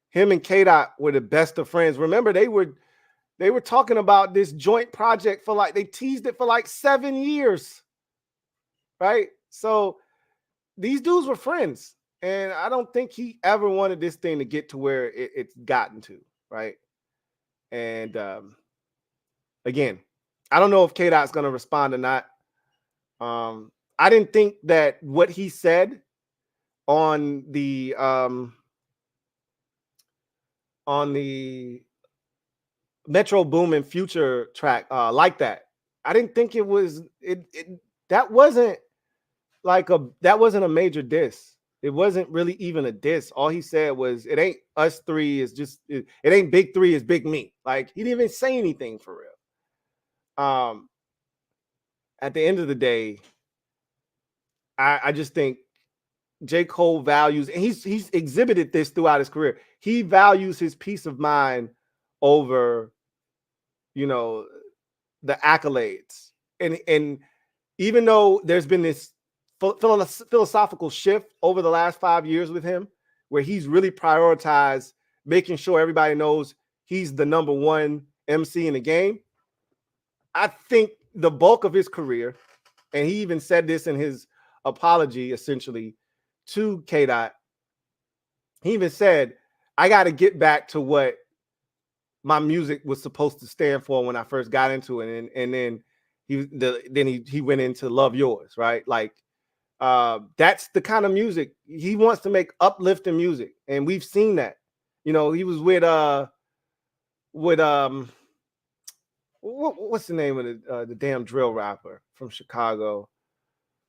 him and K-Dot were the best of friends. Remember, they were talking about this joint project for they teased it for 7 years, right? So these dudes were friends, and I don't think he ever wanted this thing to get to where it's gotten to, right? And again, I don't know if K-Dot's going to respond or not. I didn't think that what he said on the on the Metro Boomin Future track like that. I didn't think it was that wasn't a major diss. It wasn't really even a diss. All he said was, "It ain't us three. It's just it ain't big three. It's big me." Like he didn't even say anything for real. At the end of the day, I just think J. Cole values, and he's exhibited this throughout his career. He values his peace of mind over, the accolades. And even though there's been this philosophical shift over the last 5 years with him, where he's really prioritized making sure everybody knows he's the number one MC in the game, I think the bulk of his career, and he even said this in his apology, essentially, to K-Dot, he even said, I got to get back to what my music was supposed to stand for when I first got into it. And then he went into Love Yours, right? Like, that's the kind of music he wants to make, uplifting music. And we've seen that. He was with what's the name of the damn drill rapper from Chicago?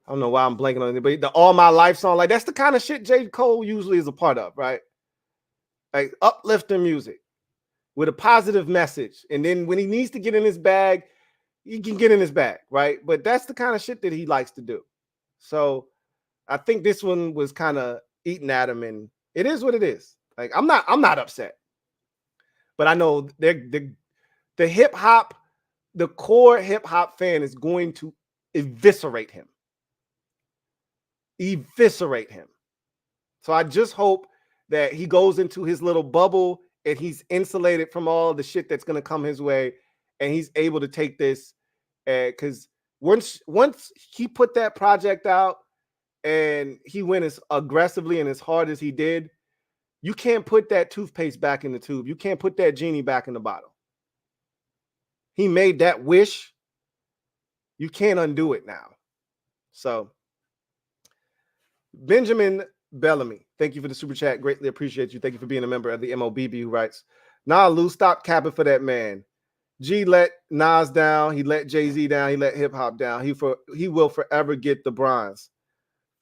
I don't know why I'm blanking on it, but the All My Life song, like that's the kind of shit J. Cole usually is a part of, right? Like uplifting music with a positive message. And then when he needs to get in his bag, he can get in his bag, right? But that's the kind of shit that he likes to do. So I think this one was kind of eating at him, and it is what it is. Like I'm not upset. But I know the hip hop, the core hip hop fan is going to eviscerate him. So I just hope that he goes into his little bubble and he's insulated from all the shit that's going to come his way, and he's able to take this, because once he put that project out and he went as aggressively and as hard as he did, you can't put that toothpaste back in the tube. You can't put that genie back in the bottle. He made that wish. You can't undo it now. So Benjamin Bellamy, thank you for the super chat. Greatly appreciate you. Thank you for being a member of the MOBB, who writes, "Nah, Lou, stop capping for that man. G let Nas down. He let Jay-Z down. He let hip hop down. He will forever get the bronze."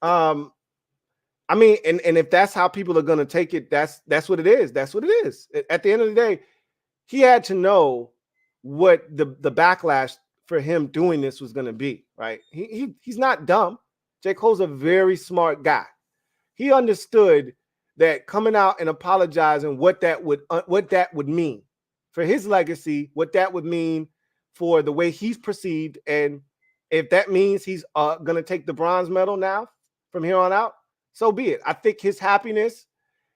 I mean, and if that's how people are going to take it, that's what it is. That's what it is. At the end of the day, he had to know what the backlash for him doing this was going to be, right? He's not dumb. J. Cole's a very smart guy. He understood that coming out and apologizing, what that would mean for his legacy, what that would mean for the way he's perceived, and if that means he's going to take the bronze medal now from here on out, so be it. I think his happiness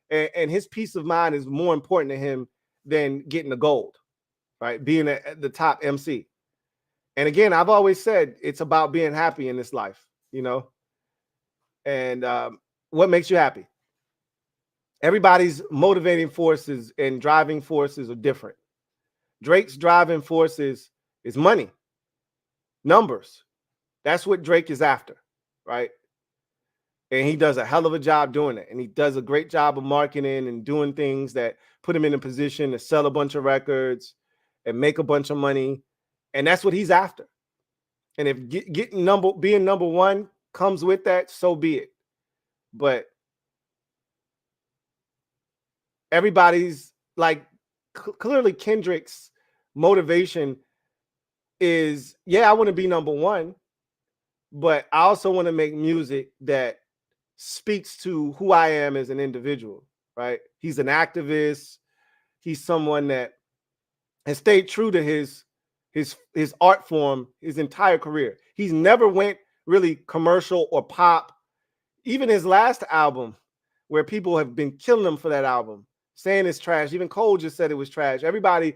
and his peace of mind is more important to him than getting the gold, right? Being at the top MC. And again, I've always said it's about being happy in this life, and what makes you happy. Everybody's motivating forces and driving forces are different. Drake's driving forces is money, numbers. That's what Drake is after, right? And he does a hell of a job doing it. And he does a great job of marketing and doing things that put him in a position to sell a bunch of records and make a bunch of money. And that's what he's after. And if being number one comes with that, so be it. But everybody's like, clearly Kendrick's motivation is, I want to be number one, but I also want to make music that speaks to who I am as an individual, right? He's an activist. He's someone that has stayed true to his art form his entire career. He's never went really commercial or pop. Even his last album, where people have been killing him for that album, saying it's trash. Even Cole just said it was trash. Everybody,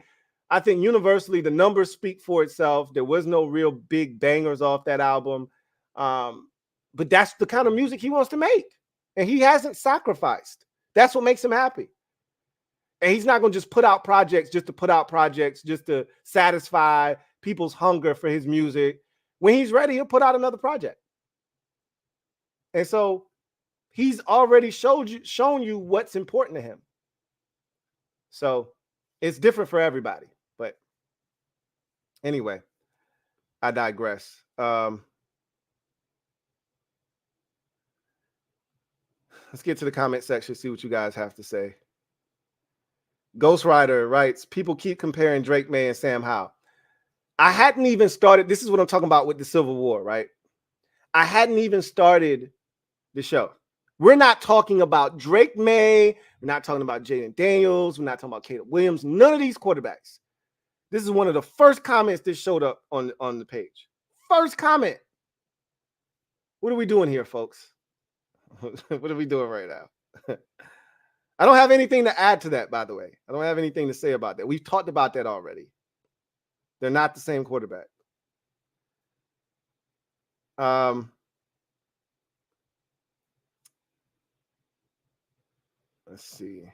I think universally, the numbers speak for itself. There was no real big bangers off that album. But that's the kind of music he wants to make. And he hasn't sacrificed. That's what makes him happy. And he's not going to just put out projects just to put out projects, just to satisfy people's hunger for his music. When he's ready, he'll put out another project. And so he's already shown you what's important to him. So it's different for everybody. But anyway, I digress. Let's get to the comment section, see what you guys have to say. Ghost Rider writes, people keep comparing Drake May and Sam Howell. I hadn't even started. This is what I'm talking about with the Civil War, right? I hadn't even started the show. We're not talking about Drake May. We're not talking about Jaden Daniels. We're not talking about Caleb Williams. None of these quarterbacks. This is one of the first comments that showed up on the page. First comment. What are we doing here, folks? What are we doing right now? I don't have anything to add to that, by the way. I don't have anything to say about that. We've talked about that already. They're not the same quarterback. Let's see.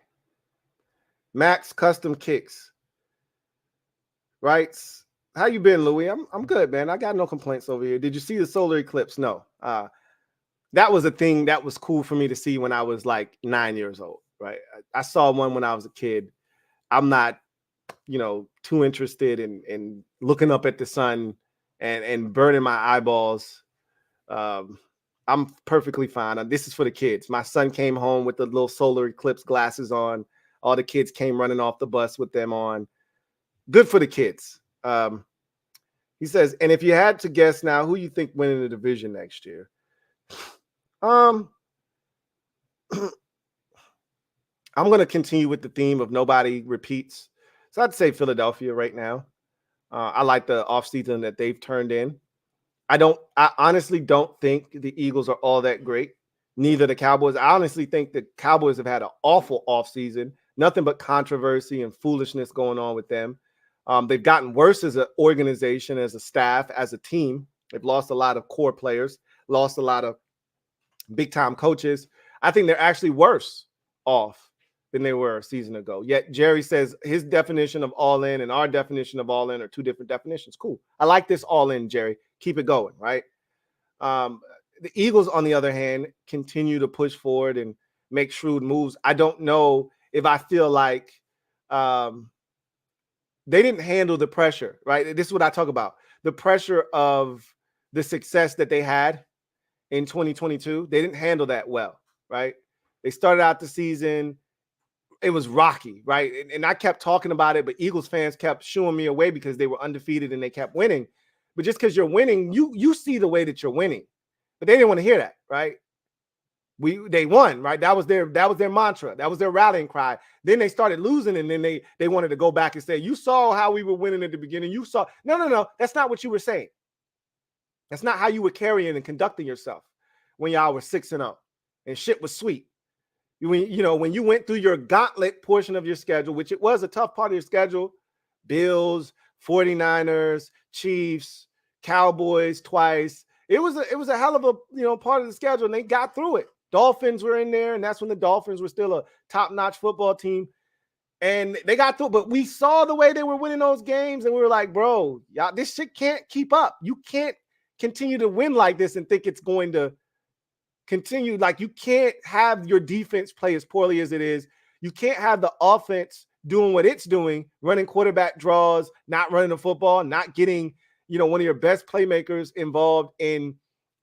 Max Custom Kicks writes, how you been, Louie? I'm good, man. I got no complaints over here. Did you see the solar eclipse? No. That was a thing that was cool for me to see when I was like 9 years old, right? I saw one when I was a kid. I'm not, too interested in looking up at the sun and burning my eyeballs. I'm perfectly fine. This is for the kids. My son came home with the little solar eclipse glasses on. All the kids came running off the bus with them on. Good for the kids. He says, and if you had to guess now, who you think winning the division next year? I'm going to continue with the theme of nobody repeats. So I'd say Philadelphia right now. I like the offseason that they've turned in. I honestly don't think the Eagles are all that great. Neither the Cowboys. I honestly think the Cowboys have had an awful offseason. Nothing but controversy and foolishness going on with them. They've gotten worse as an organization, as a staff, as a team. They've lost a lot of core players, lost a lot of big-time coaches. I think they're actually worse off than they were a season ago. Yet Jerry says his definition of all-in and our definition of all-in are two different definitions. Cool. I like this all-in, Jerry. Keep it going, right? The Eagles, on the other hand, continue to push forward and make shrewd moves. I don't know if I feel like they didn't handle the pressure, right? This is what I talk about. The pressure of the success that they had in 2022. They didn't handle that well, right? They started out the season. It was rocky, right? And I kept talking about it, but Eagles fans kept shooing me away because they were undefeated and they kept winning. But just because you're winning, you see the way that you're winning. But they didn't want to hear that, right? They won, right? That was their mantra. That was their rallying cry. Then they started losing, and then they wanted to go back and say, you saw how we were winning at the beginning. You saw. No. That's not what you were saying. That's not how you were carrying and conducting yourself when y'all were 6-0 and shit was sweet. When you went through your gauntlet portion of your schedule, which it was a tough part of your schedule, Bills, 49ers, Chiefs, Cowboys twice. It was a hell of a part of the schedule, and they got through it. Dolphins were in there, and that's when the Dolphins were still a top-notch football team. And they got through, but we saw the way they were winning those games, and we were like, bro, y'all, this shit can't keep up. You can't continue to win like this and think it's going to continue. Like, you can't have your defense play as poorly as it is. You can't have the offense doing what it's doing, running quarterback draws, not running the football, not getting, one of your best playmakers involved in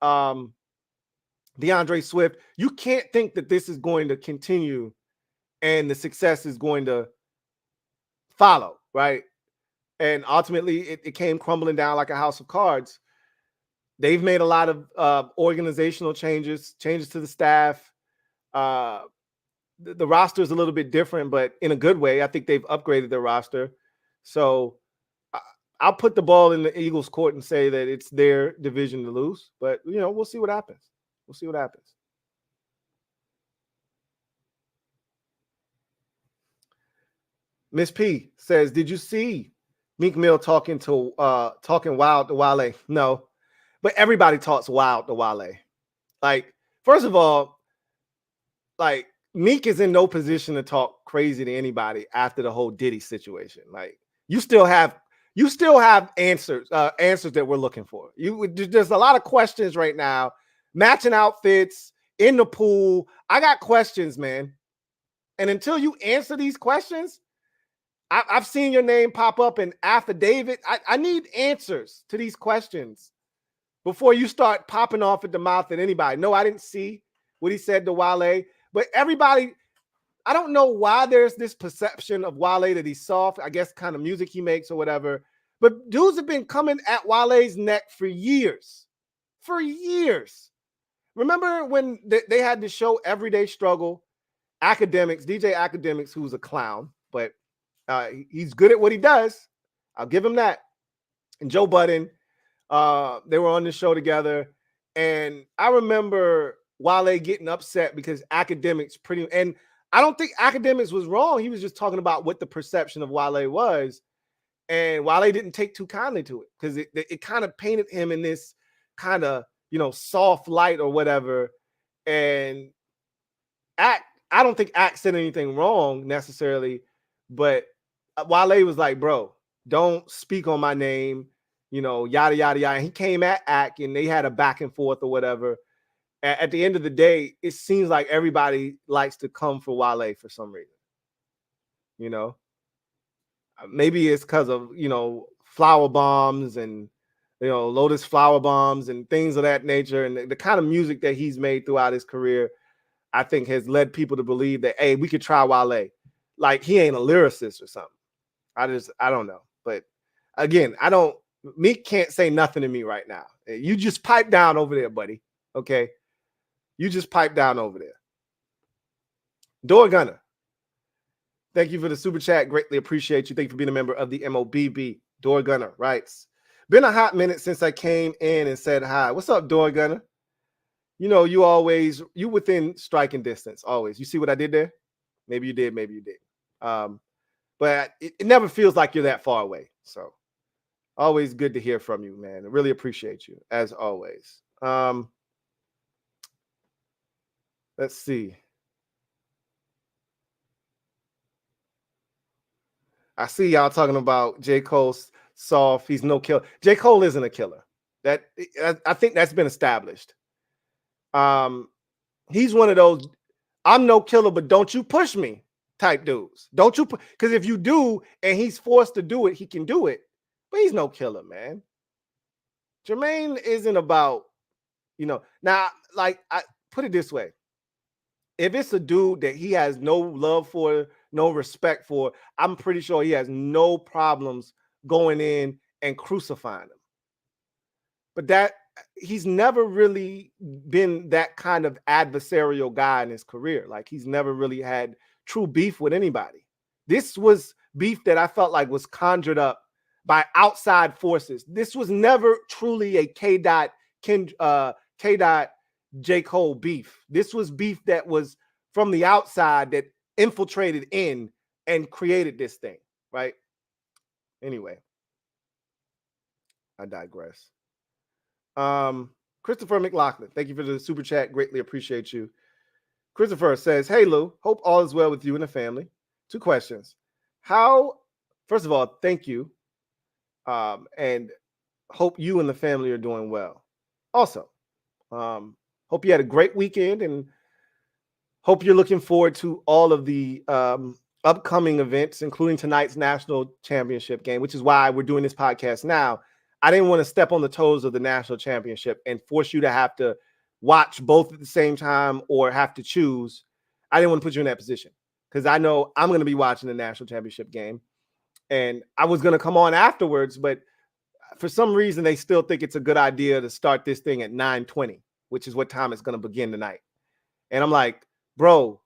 DeAndre Swift. You can't think that this is going to continue and the success is going to follow, right? And ultimately, it came crumbling down like a house of cards. They've made a lot of organizational changes to the staff. The roster is a little bit different, but in a good way. I think they've upgraded their roster. So I'll put the ball in the Eagles' court and say that it's their division to lose. But, we'll see what happens. We'll see what happens. Miss P says, did you see Meek Mill talking wild to Wale? No. But everybody talks wild to Wale. Like, first of all, like, Meek is in no position to talk crazy to anybody after the whole Diddy situation. Like, you still have answers that we're looking for. There's a lot of questions right now. Matching outfits in the pool. I got questions, man. And until you answer these questions, I've seen your name pop up in affidavit. I need answers to these questions before you start popping off at the mouth at anybody. No, I didn't see what he said to Wale, but everybody, I don't know why there's this perception of Wale that he's soft. I guess kind of music he makes or whatever. But dudes have been coming at Wale's neck for years. For years. Remember when they had the show Everyday Struggle? Academics, DJ Academics, who's a clown, but he's good at what he does. I'll give him that. And Joe Budden, they were on the show together. And I remember Wale getting upset because Academics and I don't think Academics was wrong. He was just talking about what the perception of Wale was. And Wale didn't take too kindly to it because it kind of painted him in this kind of, soft light or whatever. And I don't think Act said anything wrong necessarily, but Wale was like, bro, don't speak on my name, yada, yada, yada. And he came at Act and they had a back and forth or whatever. At the end of the day, it seems like everybody likes to come for Wale for some reason. Maybe it's because of, flower bombs and, Lotus flower bombs and things of that nature. And the kind of music that he's made throughout his career, I think has led people to believe that, hey, we could try Wale. Like he ain't a lyricist or something. I don't know. But again, Meek can't say nothing to me right now. You just pipe down over there, buddy. Okay. You just pipe down over there. Door Gunner. Thank you for the super chat. Greatly appreciate you. Thank you for being a member of the MOBB. Door Gunner writes, been a hot minute since I came in and said hi. What's up, Door Gunner? You within striking distance, always. You see what I did there? Maybe you did, maybe you did. But it never feels like you're that far away. So always good to hear from you, man. I really appreciate you, as always. Let's see. I see y'all talking about J. Cole's soft. He's no killer. J. Cole isn't a killer. I think that's been established. He's one of those, I'm no killer, but don't you push me type dudes. Don't you? Because if you do and he's forced to do it, he can do it. But he's no killer, man. Jermaine isn't about, now, like, I put it this way. If it's a dude that he has no love for, no respect for, I'm pretty sure he has no problems going in and crucifying him. But he's never really been that kind of adversarial guy in his career. Like he's never really had true beef with anybody. This was beef that I felt like was conjured up by outside forces. This was never truly a K. J. Cole beef. This was beef that was from the outside that infiltrated in and created this thing, right? Anyway, I digress. Christopher McLaughlin, thank you for the super chat. Greatly appreciate you. Christopher says, hey, Lou, hope all is well with you and the family. 2 questions. First of all, thank you. And hope you and the family are doing well. Also, hope you had a great weekend and hope you're looking forward to all of the upcoming events, including tonight's national championship game, which is why we're doing this podcast now. I didn't want to step on the toes of the national championship and force you to have to watch both at the same time or have to choose. I didn't want to put you in that position because I know I'm going to be watching the national championship game. And I was going to come on afterwards, but for some reason, they still think it's a good idea to start this thing at 9:20, which is what time it's going to begin tonight. And I'm like, bro,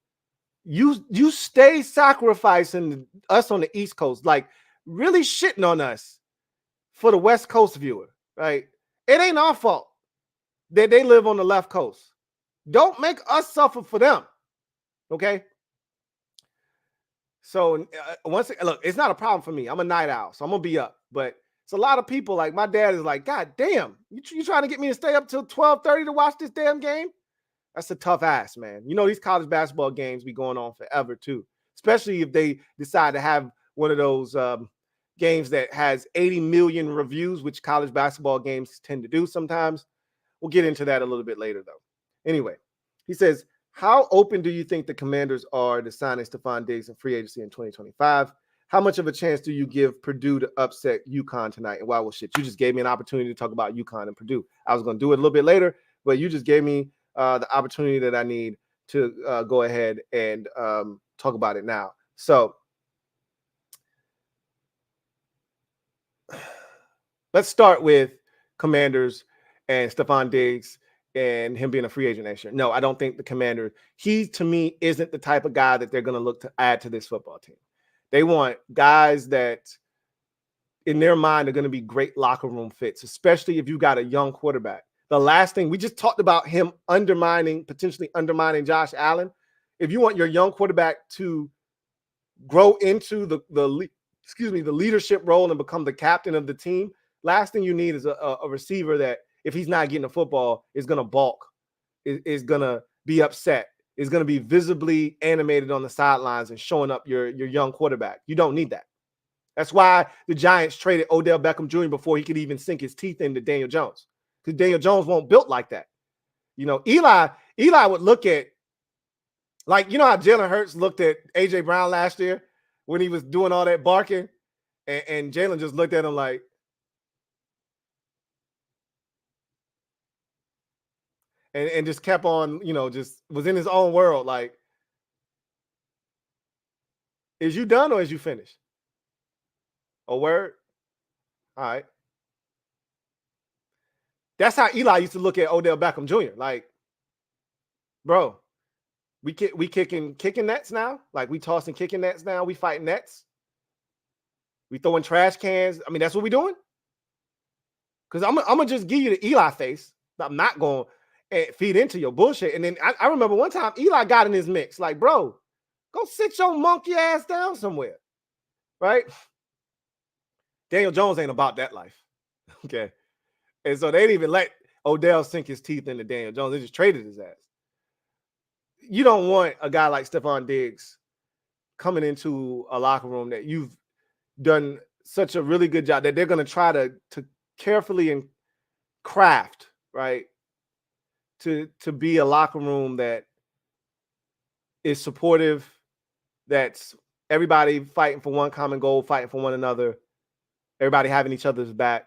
you stay sacrificing us on the East Coast, like really shitting on us for the West Coast viewer, right? It ain't our fault that they live on the left coast. Don't make us suffer for them, okay? So look, it's not a problem for me. I'm a night owl, so I'm gonna be up. But it's a lot of people. Like my dad is like, God damn, you trying to get me to stay up till 12:30 to watch this damn game? That's a tough ass, man. These college basketball games be going on forever too, especially if they decide to have one of those games that has 80 million reviews, which college basketball games tend to do sometimes. We'll get into that a little bit later, though. Anyway, he says, how open do you think the Commanders are to signing Stefon Diggs in free agency in 2025? how much of a chance do you give Purdue to upset UConn tonight? And why? Well, shit, you just gave me an opportunity to talk about UConn and Purdue. I was going to do it a little bit later, but you just gave me the opportunity that I need to go ahead and talk about it now. So let's start with Commanders and Stefon Diggs and him being a free agent next year. No, I don't think the Commander, he to me isn't the type of guy that they're going to look to add to this football team. They want guys that in their mind are going to be great locker room fits, especially if you got a young quarterback. The last thing we just talked about him potentially undermining Josh Allen. If you want your young quarterback to grow into the leadership role and become the captain of the team, last thing you need is a receiver that, if he's not getting the football, is going to balk, is going to be upset, is going to be visibly animated on the sidelines and showing up your young quarterback. You don't need that. That's why the Giants traded Odell Beckham Jr. before he could even sink his teeth into Daniel Jones, because Daniel Jones won't built like that. You know, Eli would look at, like, you know how Jalen Hurts looked at A.J. Brown last year when he was doing all that barking, and Jalen just looked at him like, and just kept on, you know, just was in his own world. Like, is you done or is you finished? A word? All right. That's how Eli used to look at Odell Beckham Jr. Like, bro, we kicking nets now? Like, we tossing kicking nets now? We fighting nets? We throwing trash cans? I mean, that's what we doing? Because I'm going to just give you the Eli face. I'm not going to feed into your bullshit. And then I remember one time Eli got in his mix. Like, bro, go sit your monkey ass down somewhere. Right? Daniel Jones ain't about that life. Okay. And so they didn't even let Odell sink his teeth into Daniel Jones. They just traded his ass. You don't want a guy like Stefon Diggs coming into a locker room that you've done such a really good job that they're going to try to carefully and craft, right, to be a locker room that is supportive, that's everybody fighting for one common goal, fighting for one another, everybody having each other's back.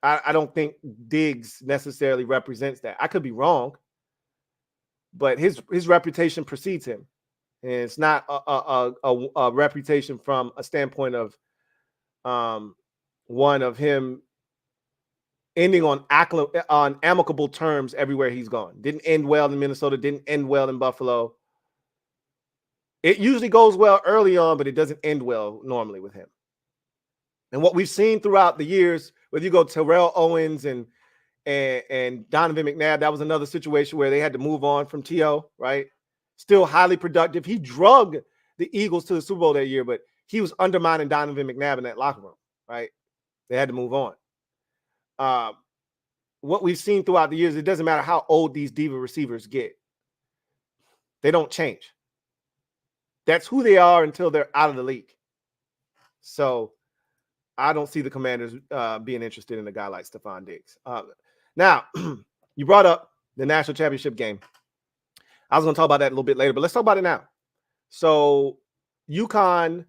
I don't think Diggs necessarily represents that. I could be wrong, but his reputation precedes him, and it's not a reputation from a standpoint of one of him ending on amicable terms everywhere he's gone. Didn't end well in Minnesota, didn't end well in Buffalo. It usually goes well early on, but it doesn't end well normally with him. And what we've seen throughout the years, whether you go Terrell Owens and Donovan McNabb, that was another situation where they had to move on from T.O., right? Still highly productive. He drugged the Eagles to the Super Bowl that year, but he was undermining Donovan McNabb in that locker room, right? They had to move on. What we've seen throughout the years, it doesn't matter how old these diva receivers get. They don't change. That's who they are until they're out of the league. So I don't see the Commanders being interested in a guy like Stefon Diggs. Now, you brought up the national championship game. I was going to talk about that a little bit later, but let's talk about it now. So UConn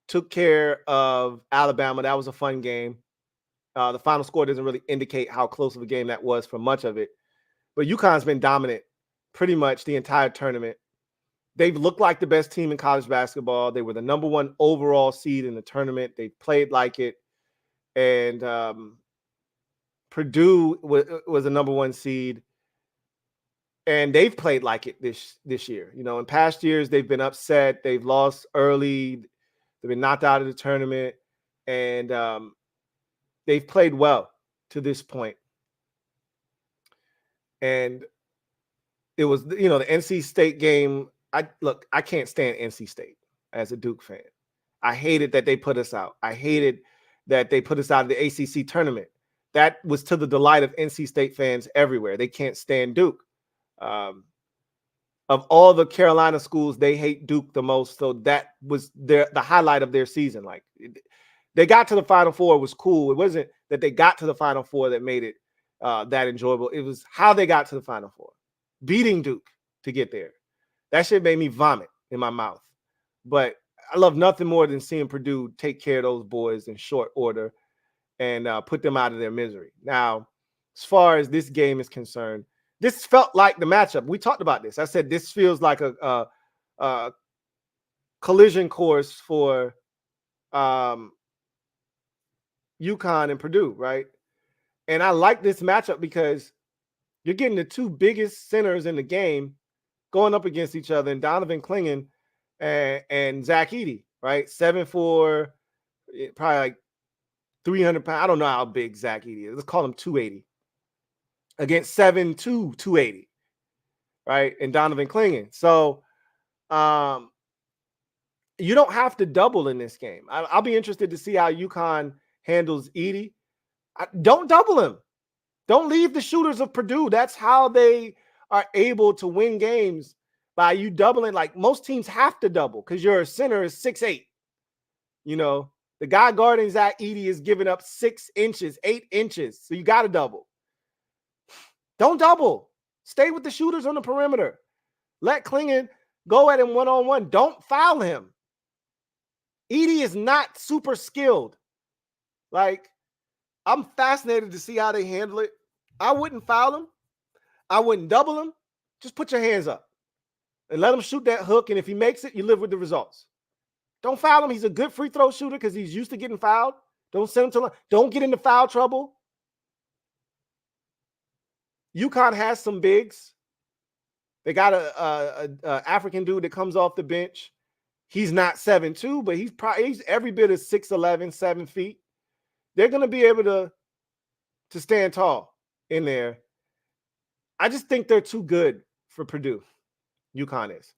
took care of Alabama. That was a fun game. The final score doesn't really indicate how close of a game that was for much of it. But UConn's been dominant pretty much the entire tournament. They've looked like the best team in college basketball. They were the number one overall seed in the tournament. They played like it. And Purdue was the number one seed. And they've played like it this year. You know, in past years, they've been upset. They've lost early. They've been knocked out of the tournament. And they've played well to this point. And it was, you know, the NC State game. I can't stand NC State as a Duke fan. I hated that they put us out. I hated that they put us out of the ACC tournament. That was to the delight of NC State fans everywhere. They can't stand Duke. Of all the Carolina schools, they hate Duke the most. So that was the highlight of their season. Like, they got to the Final Four. It was cool. It wasn't that they got to the Final Four that made it that enjoyable. It was how they got to the Final Four, beating Duke to get there. That shit made me vomit in my mouth. But I love nothing more than seeing Purdue take care of those boys in short order and put them out of their misery. Now, as far as this game is concerned, this felt like the matchup. We talked about this. I said this feels like a collision course for UConn and Purdue, right? And I like this matchup because you're getting the two biggest centers in the game going up against each other, and Donovan Clingan and Zach Edey, right? 7'4", probably like 300 pounds. I don't know how big Zach Edey is. Let's call him 280 against 7'2", 280, right? And Donovan Clingan. So you don't have to double in this game. I'll be interested to see how UConn handles Edey. Don't double him. Don't leave the shooters of Purdue. That's how they are able to win games, by you doubling. Like, most teams have to double because your center is 6'8". You know, the guy guarding Zach Edey is giving up 6 inches, 8 inches. So you got to double. Don't double. Stay with the shooters on the perimeter. Let Clingan go at him one-on-one. Don't foul him. Edey is not super skilled. Like, I'm fascinated to see how they handle it. I wouldn't foul him. I wouldn't double him. Just put your hands up and let him shoot that hook. And if he makes it, you live with the results. Don't foul him. He's a good free throw shooter because he's used to getting fouled. Don't send him to line. Don't get into foul trouble. UConn has some bigs. They got a African dude that comes off the bench. He's not 7'2", but he's every bit of 6'11", 7 feet. They're going to be able to stand tall in there. I just think they're too good for Purdue. UConn is.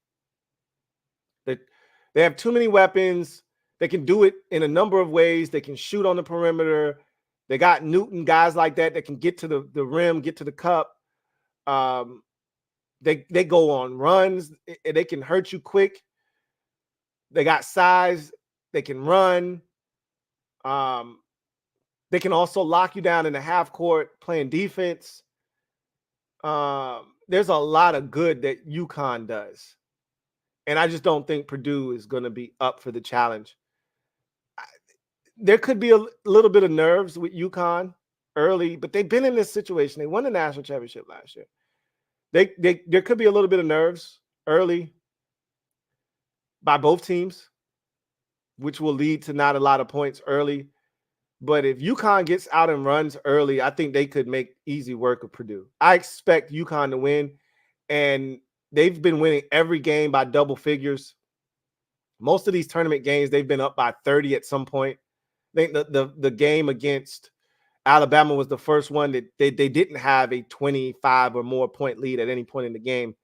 They have too many weapons. They can do it in a number of ways. They can shoot on the perimeter. They got Newton, guys like that can get to the rim, get to the cup. They go on runs. They can hurt you quick. They got size. They can run. They can also lock you down in the half court playing defense. There's a lot of good that UConn does. And I just don't think Purdue is going to be up for the challenge. There could be a little bit of nerves with UConn early, but they've been in this situation. They won the national championship last year. There could be a little bit of nerves early by both teams, which will lead to not a lot of points early. But if UConn gets out and runs early, I think they could make easy work of Purdue. I expect UConn to win, and they've been winning every game by double figures. Most of these tournament games, they've been up by 30 at some point. I think the game against Alabama was the first one that they didn't have a 25 or more point lead at any point in the game.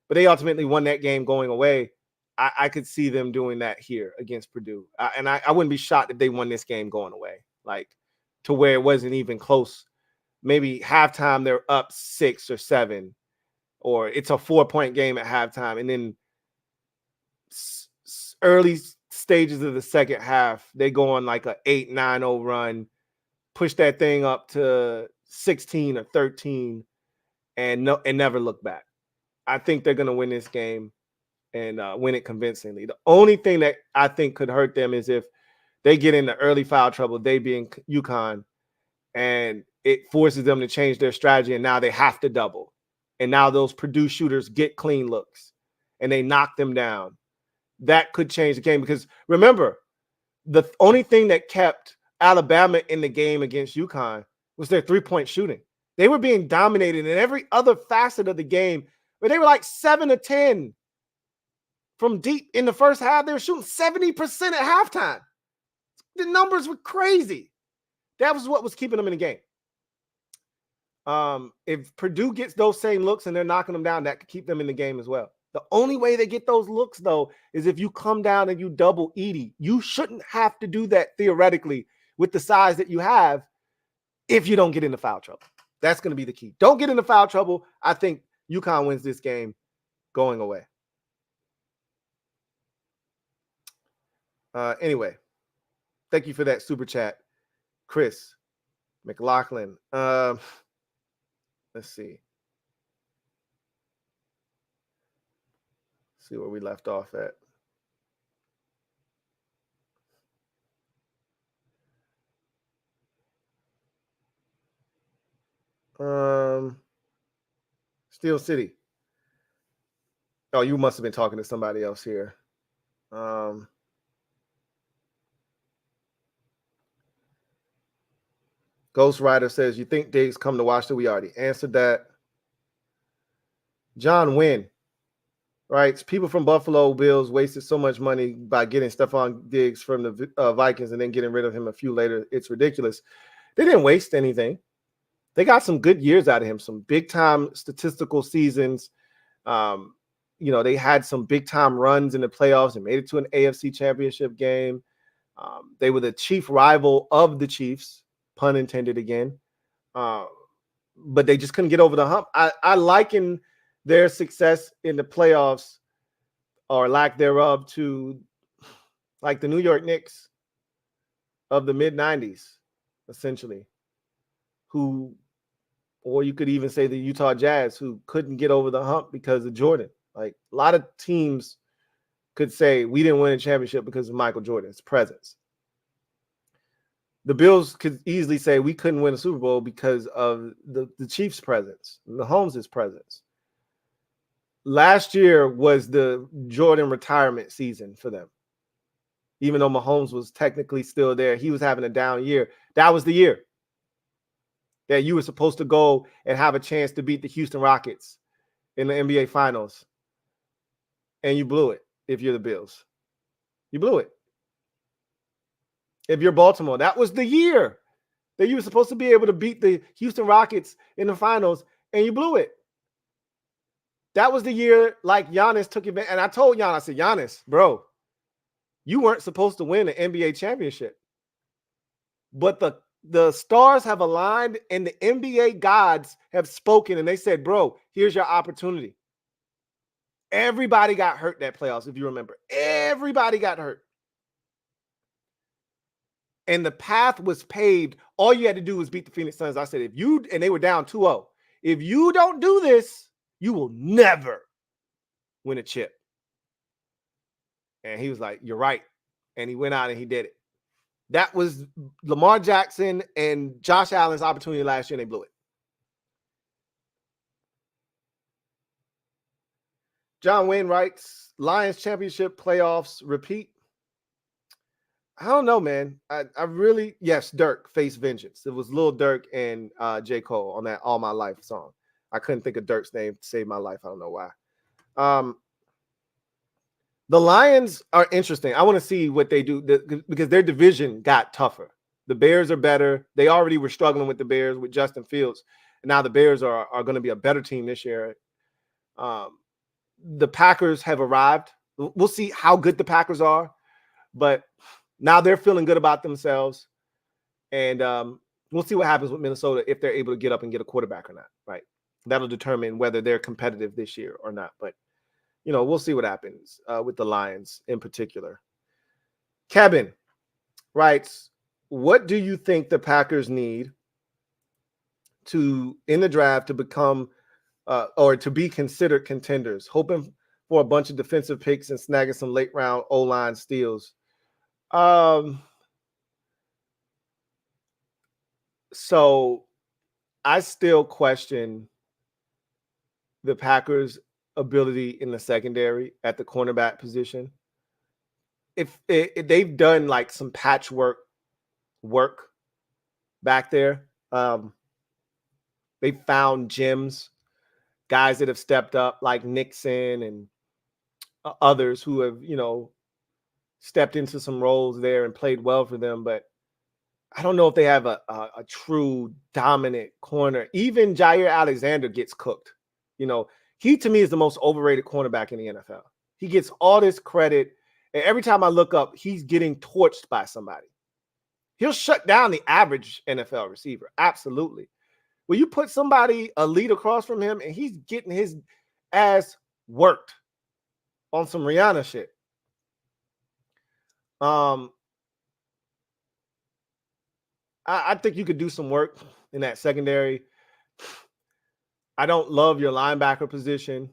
But they ultimately won that game going away. I could see them doing that here against Purdue. And I wouldn't be shocked if they won this game going away, like to where it wasn't even close. Maybe halftime they're up 6 or 7, or it's a 4-point game at halftime. And then early stages of the second half, they go on like a 8-9-0 run, push that thing up to 16 or 13, and never look back. I think they're going to win this game and win it convincingly. The only thing that I think could hurt them is if they get into early foul trouble, they being UConn, and it forces them to change their strategy, and now they have to double. And now those Purdue shooters get clean looks, and they knock them down. That could change the game because, remember, the only thing that kept Alabama in the game against UConn was their three-point shooting. They were being dominated in every other facet of the game, but they were like 7 of 10 from deep in the first half. They were shooting 70% at halftime. The numbers were crazy. That was what was keeping them in the game. If Purdue gets those same looks and they're knocking them down, that could keep them in the game as well. The only way they get those looks, though, is if you come down and you double Edey. You shouldn't have to do that theoretically with the size that you have if you don't get into foul trouble. That's going to be the key. Don't get into foul trouble. I think UConn wins this game going away. Anyway, thank you for that super chat, Chris McLaughlin. Let's see. See where we left off at. Steel City. Oh, you must have been talking to somebody else here. Ghost Rider says, you think Diggs come to Washington? We already answered that. John Wynn writes, people from Buffalo Bills wasted so much money by getting Stefon Diggs from the Vikings and then getting rid of him a few later. It's ridiculous. They didn't waste anything. They got some good years out of him, some big-time statistical seasons. They had some big-time runs in the playoffs and made it to an AFC championship game. They were the chief rival of the Chiefs, pun intended again. But they just couldn't get over the hump. I liken their success in the playoffs or lack thereof to like the New York Knicks of the mid-90s, essentially, or you could even say the Utah Jazz, who couldn't get over the hump because of Jordan. Like a lot of teams could say we didn't win a championship because of Michael Jordan's presence. The Bills could easily say we couldn't win a Super Bowl because of the Chiefs' presence, Mahomes' presence. Last year was the Jordan retirement season for them. Even though Mahomes was technically still there, he was having a down year. That was the year that you were supposed to go and have a chance to beat the Houston Rockets in the NBA Finals. And you blew it if you're the Bills. You blew it. If you're Baltimore, that was the year that you were supposed to be able to beat the Houston Rockets in the finals, and you blew it. That was the year like Giannis took advantage. And I told Giannis, I said, Giannis, bro, you weren't supposed to win an NBA championship. But the stars have aligned and the NBA gods have spoken, and they said, bro, here's your opportunity. Everybody got hurt that playoffs, if you remember. Everybody got hurt. And the path was paved. All you had to do was beat the Phoenix Suns. I said, and they were down 2-0. If you don't do this, you will never win a chip. And he was like, you're right. And he went out and he did it. That was Lamar Jackson and Josh Allen's opportunity last year, and they blew it. John Wayne writes, Lions championship playoffs repeat. I don't know, man. I really, yes, Dirk, Face Vengeance. It was Lil Durk and J. Cole on that All My Life song. I couldn't think of Dirk's name to save my life. I don't know why. The Lions are interesting. I want to see what they do because their division got tougher. The Bears are better. They already were struggling with the Bears with Justin Fields. And now the Bears are going to be a better team this year. The Packers have arrived. We'll see how good the Packers are. But now they're feeling good about themselves. And we'll see what happens with Minnesota if they're able to get up and get a quarterback or not, right? That'll determine whether they're competitive this year or not. But, we'll see what happens with the Lions in particular. Kevin writes, what do you think the Packers need in the draft to become or to be considered contenders? Hoping for a bunch of defensive picks and snagging some late round O-line steals. So I still question the Packers' ability in the secondary at the cornerback position. If they've done like some patchwork work back there, they found gems, guys that have stepped up like Nixon and others who have, stepped into some roles there and played well for them. But I don't know if they have a true dominant corner. Even Jair Alexander gets cooked. He to me is the most overrated cornerback in the NFL. He gets all this credit. And every time I look up, he's getting torched by somebody. He'll shut down the average NFL receiver. Absolutely. Well, you put a lead across from him and he's getting his ass worked on some Rihanna shit. I think you could do some work in that secondary. I don't love your linebacker position.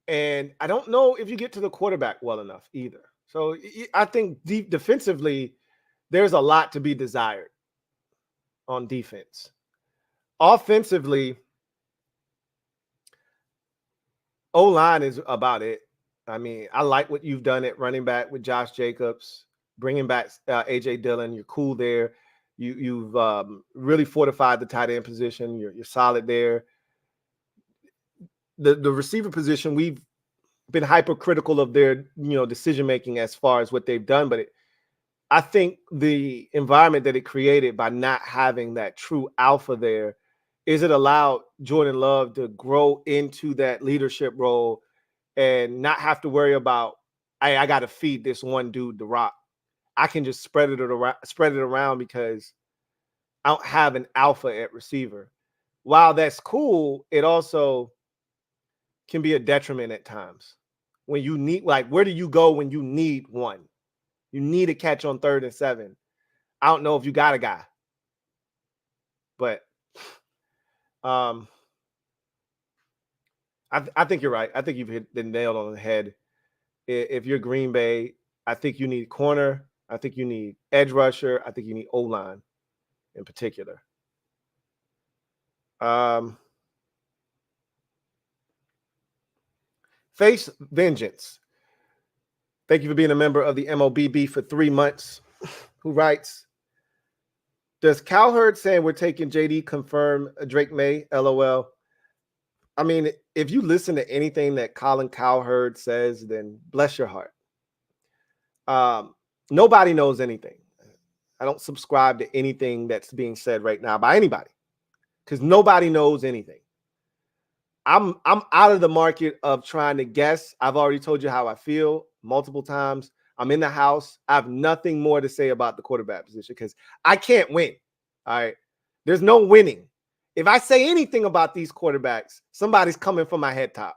And I don't know if you get to the quarterback well enough either. So I think defensively, there's a lot to be desired on defense. Offensively, O-line is about it. I mean, I like what you've done at running back with Josh Jacobs, bringing back A.J. Dillon. You're cool there. You've really fortified the tight end position. You're solid there. The receiver position, we've been hypercritical of their decision making as far as what they've done, but I think the environment that it created by not having that true alpha there is it allowed Jordan Love to grow into that leadership role and not have to worry about, hey, I got to feed this one dude the rock. I can just spread it around because I don't have an alpha at receiver. While that's cool, it also can be a detriment at times. When you need, like, where do you go when you need one? You need a catch on 3rd and 7. I don't know if you got a guy, but I think you're right. I think you've hit the nail on the head. If you're Green Bay, I think you need corner. I think you need edge rusher. I think you need O-line in particular. Face Vengeance. Thank you for being a member of the MOBB for 3 months. Who writes, does Cowherd saying we're taking JD confirm Drake May? LOL. I mean, if you listen to anything that Colin Cowherd says, then bless your heart. Nobody knows anything. I don't subscribe to anything that's being said right now by anybody because nobody knows anything. I'm out of the market of trying to guess. I've already told you how I feel multiple times. I'm in the house. I have nothing more to say about the quarterback position because I can't win. All right. There's no winning. If I say anything about these quarterbacks, somebody's coming for my head top.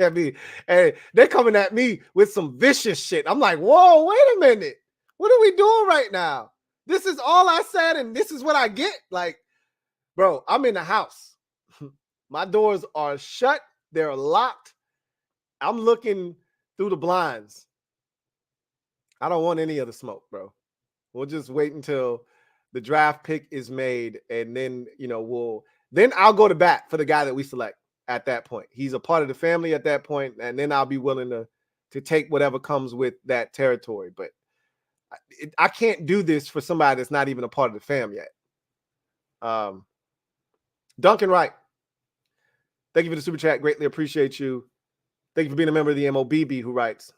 I mean, and they're coming at me with some vicious shit. I'm like, whoa, wait a minute. What are we doing right now? This is all I said, and this is what I get. Like, bro, I'm in the house. My doors are shut. They're locked. I'm looking through the blinds. I don't want any of the smoke, bro. We'll just wait until the draft pick is made, and then, then I'll go to bat for the guy that we select at that point. He's a part of the family at that point, and then I'll be willing to take whatever comes with that territory. But I can't do this for somebody that's not even a part of the fam yet. Duncan Wright, thank you for the super chat. Greatly appreciate you. Thank you for being a member of the MOBB, who writes,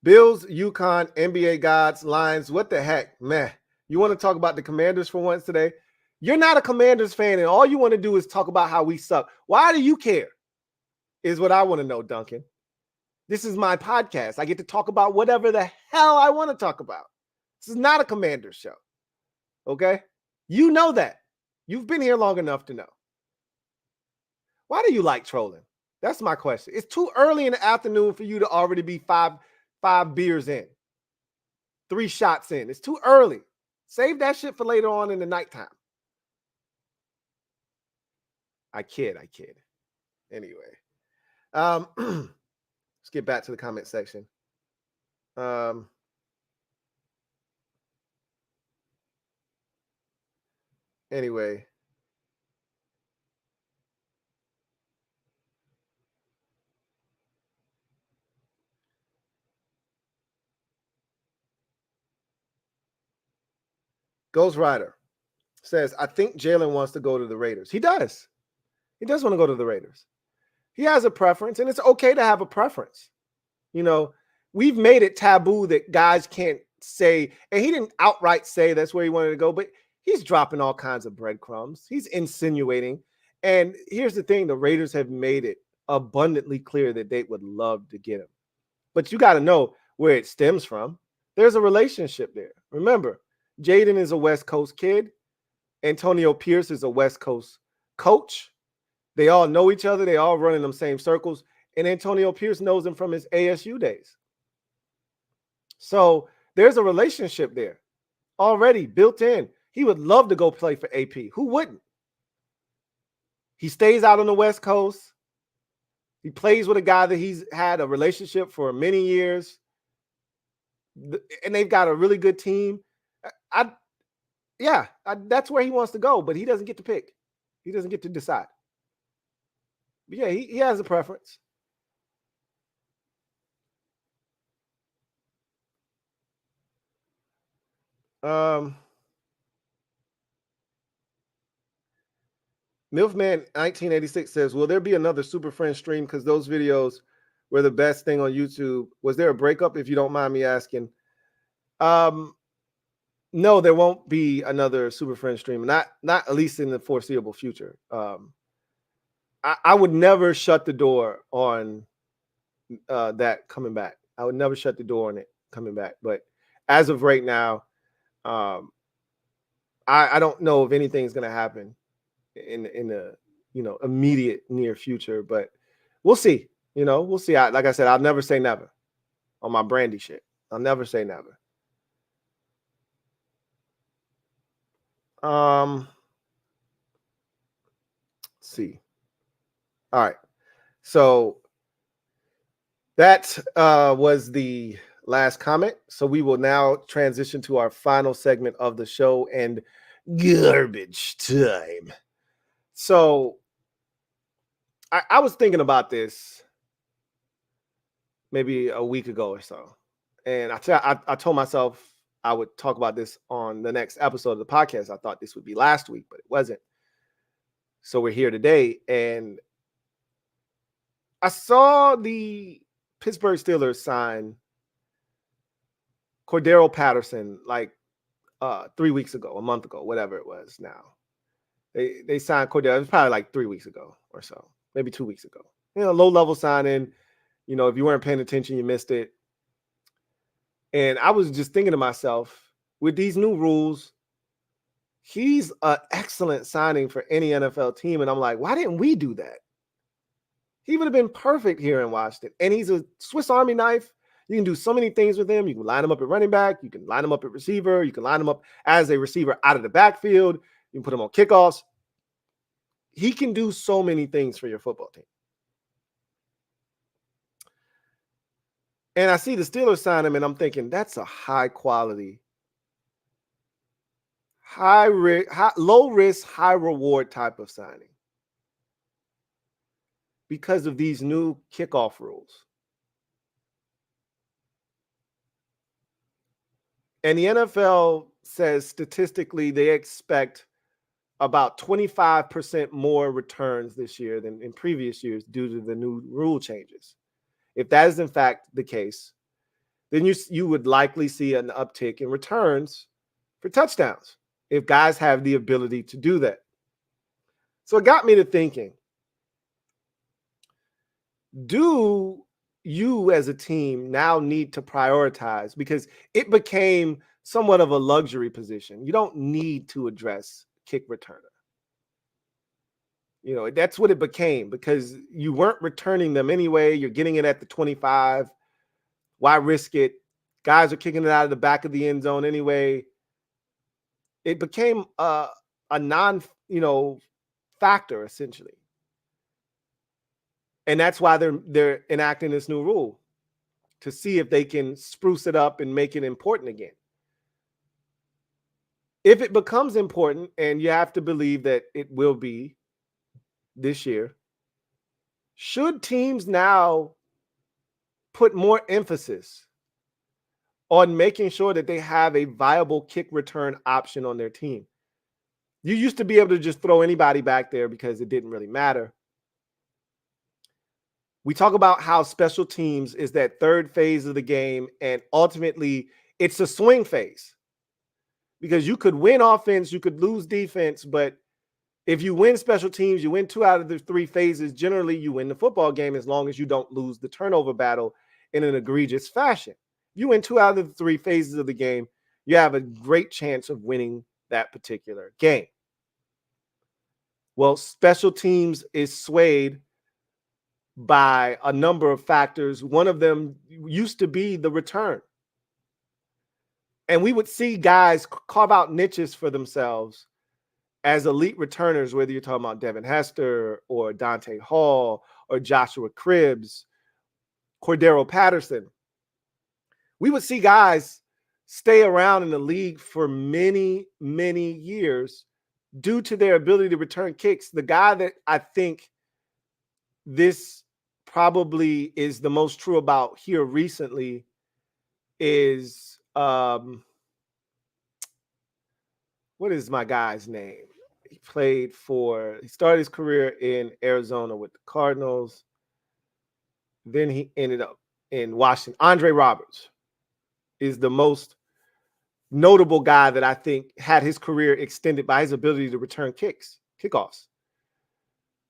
Bills, UConn, NBA gods, Lions, what the heck? Man, you want to talk about the Commanders for once today? You're not a Commanders fan, and all you want to do is talk about how we suck. Why do you care? Is what I want to know, Duncan. This is my podcast. I get to talk about whatever the hell I want to talk about. This is not a Commanders show. Okay? You know that. You've been here long enough to know. Why do you like trolling? That's my question. It's too early in the afternoon for you to already be five beers in, 3 shots in. It's too early. Save that shit for later on in the nighttime. I kid. Anyway, let's get back to the comment section. Anyway. Ghost Rider says, I think Jalen wants to go to the Raiders. He does. He does want to go to the Raiders. He has a preference, and it's okay to have a preference. We've made it taboo that guys can't say, and he didn't outright say that's where he wanted to go, but he's dropping all kinds of breadcrumbs. He's insinuating. And here's the thing, the Raiders have made it abundantly clear that they would love to get him. But you got to know where it stems from. There's a relationship there. Remember, Jaden is a West Coast kid. Antonio Pierce is a West Coast coach. They all know each other. They all run in them same circles. And Antonio Pierce knows him from his ASU days. So there's a relationship there already built in. He would love to go play for AP. Who wouldn't? He stays out on the West Coast. He plays with a guy that he's had a relationship for many years. and they've got a really good team. That's where he wants to go, but he doesn't get to pick. He doesn't get to decide. But yeah, he has a preference. Milfman 1986 says, will there be another Super Friends stream? Because those videos were the best thing on YouTube. Was there a breakup, if you don't mind me asking? No, there won't be another Super Friends stream. Not at least in the foreseeable future. I would never shut the door on that coming back. I would never shut the door on it coming back. But as of right now, I don't know if anything's going to happen in the immediate near future, but we'll see. We'll see. Like I said, I'll never say never on my Brandy shit. I'll never say never. Let's see. All right. So that was the last comment. So we will now transition to our final segment of the show and garbage time. So I was thinking about this maybe a week ago or so. And I told myself I would talk about this on the next episode of the podcast. I thought this would be last week, but it wasn't. So we're here today. And I saw the Pittsburgh Steelers sign Cordero Patterson like 3 weeks ago, a month ago, whatever it was now. They signed Cordero. It was probably like 3 weeks ago or so, maybe 2 weeks ago. Low-level signing. If you weren't paying attention, you missed it. And I was just thinking to myself, with these new rules, he's an excellent signing for any NFL team. And I'm like, why didn't we do that? He would have been perfect here in Washington. And he's a Swiss Army knife. You can do so many things with him. You can line him up at running back. You can line him up at receiver. You can line him up as a receiver out of the backfield. You can put him on kickoffs. He can do so many things for your football team. And I see the Steelers sign him, and I'm thinking that's a high quality, low risk, high reward type of signing because of these new kickoff rules. And the NFL says statistically they expect about 25% more returns this year than in previous years due to the new rule changes. If that is in fact the case, then you would likely see an uptick in returns for touchdowns if guys have the ability to do that. So it got me to thinking, do you as a team now need to prioritize, because it became somewhat of a luxury position. You don't need to address kick returner. That's what it became because you weren't returning them anyway. You're getting it at the 25. Why risk it? Guys are kicking it out of the back of the end zone anyway. It became a non, factor essentially. And that's why they're enacting this new rule to see if they can spruce it up and make it important again. If it becomes important, and you have to believe that it will be this year, should teams now put more emphasis on making sure that they have a viable kick return option on their team? You used to be able to just throw anybody back there because it didn't really matter. We talk about how special teams is that third phase of the game, and ultimately it's a swing phase because you could win offense, you could lose defense, but if you win special teams, you win 2 out of the 3 phases, generally you win the football game as long as you don't lose the turnover battle in an egregious fashion. If you win 2 out of the 3 phases of the game, you have a great chance of winning that particular game. Well, special teams is swayed by a number of factors. One of them used to be the return. And we would see guys carve out niches for themselves as elite returners, whether you're talking about Devin Hester or Dante Hall or Joshua Cribbs, Cordero Patterson. we would see guys stay around in the league for many, many years due to their ability to return kicks. The guy that I think this probably is the most true about here recently is what is my guy's name? He started his career in Arizona with the Cardinals. Then he ended up in Washington. Andre Roberts is the most notable guy that I think had his career extended by his ability to return kickoffs.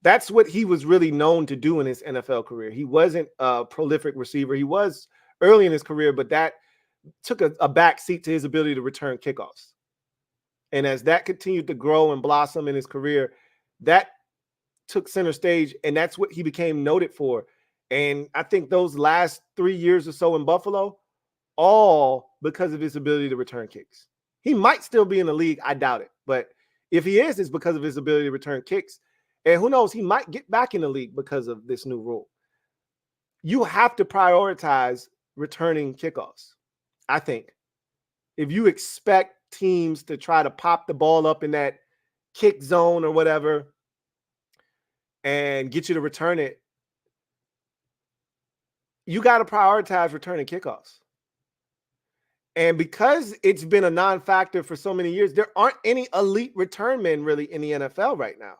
That's what he was really known to do in his NFL career. He wasn't a prolific receiver. He was early in his career, but that took a back seat to his ability to return kickoffs. And as that continued to grow and blossom in his career, that took center stage, and that's what he became noted for. And I think those last 3 years or so in Buffalo, all because of his ability to return kicks. He might still be in the league. I doubt it. But if he is, it's because of his ability to return kicks. And who knows, he might get back in the league because of this new rule. You have to prioritize returning kickoffs, I think. If you expect teams to try to pop the ball up in that kick zone or whatever and get you to return it, you got to prioritize returning kickoffs. And because it's been a non-factor for so many years, there aren't any elite return men really in the NFL right now.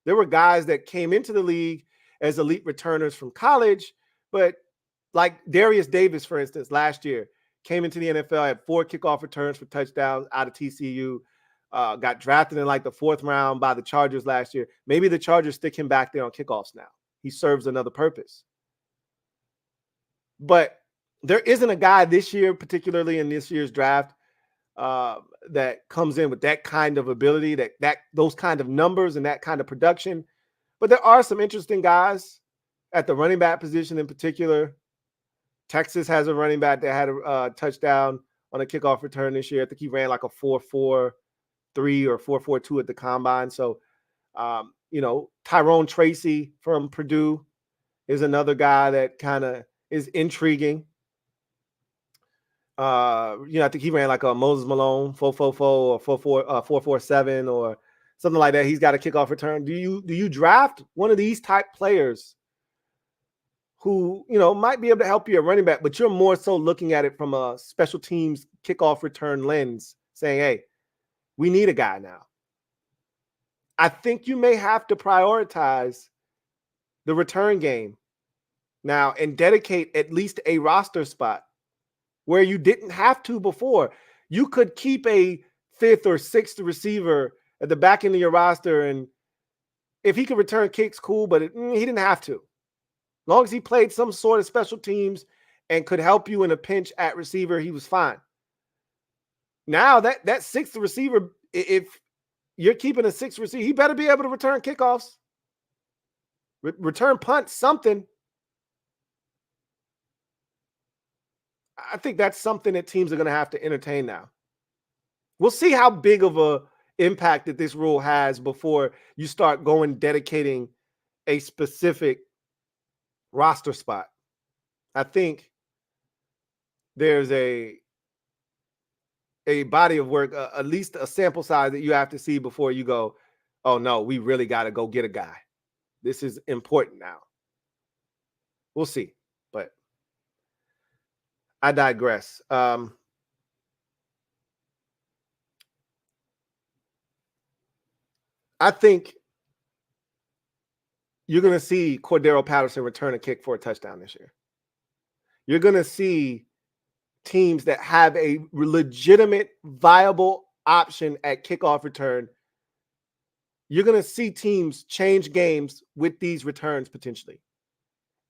There were guys that came into the league as elite returners from college, but like Darius Davis, for instance, last year came into the NFL, had 4 kickoff returns for touchdowns out of TCU, got drafted in like the 4th round by the Chargers last year. Maybe the Chargers stick him back there on kickoffs now. He serves another purpose. But there isn't a guy this year, particularly in this year's draft, that comes in with that kind of ability, those kind of numbers and that kind of production. But there are some interesting guys at the running back position in particular. Texas has a running back that had a touchdown on a kickoff return this year. I think he ran like a 4.43 or 4.42 at the combine. So, Tyrone Tracy from Purdue is another guy that kind of is intriguing. I think he ran like a Moses Malone 4.44 or 4.47 or something like that. He's got a kickoff return. Do you draft one of these type players who, might be able to help you at running back, but you're more so looking at it from a special teams kickoff return lens, saying, hey, we need a guy now. I think you may have to prioritize the return game now and dedicate at least a roster spot where you didn't have to before. You could keep a 5th or 6th receiver at the back end of your roster, and if he could return kicks, cool, but he didn't have to. As long as he played some sort of special teams and could help you in a pinch at receiver, he was fine. Now that 6th receiver, if you're keeping a 6th receiver, he better be able to return kickoffs, return punts, something. I think that's something that teams are going to have to entertain now. We'll see how big of a impact that this rule has before you start dedicating a specific roster spot. I think there's a body of work, at least a sample size that you have to see before you go, oh no, we really got to go get a guy. This is important now. We'll see, but I digress. I think you're going to see Cordero Patterson return a kick for a touchdown this year. You're going to see teams that have a legitimate, viable option at kickoff return. You're going to see teams change games with these returns potentially.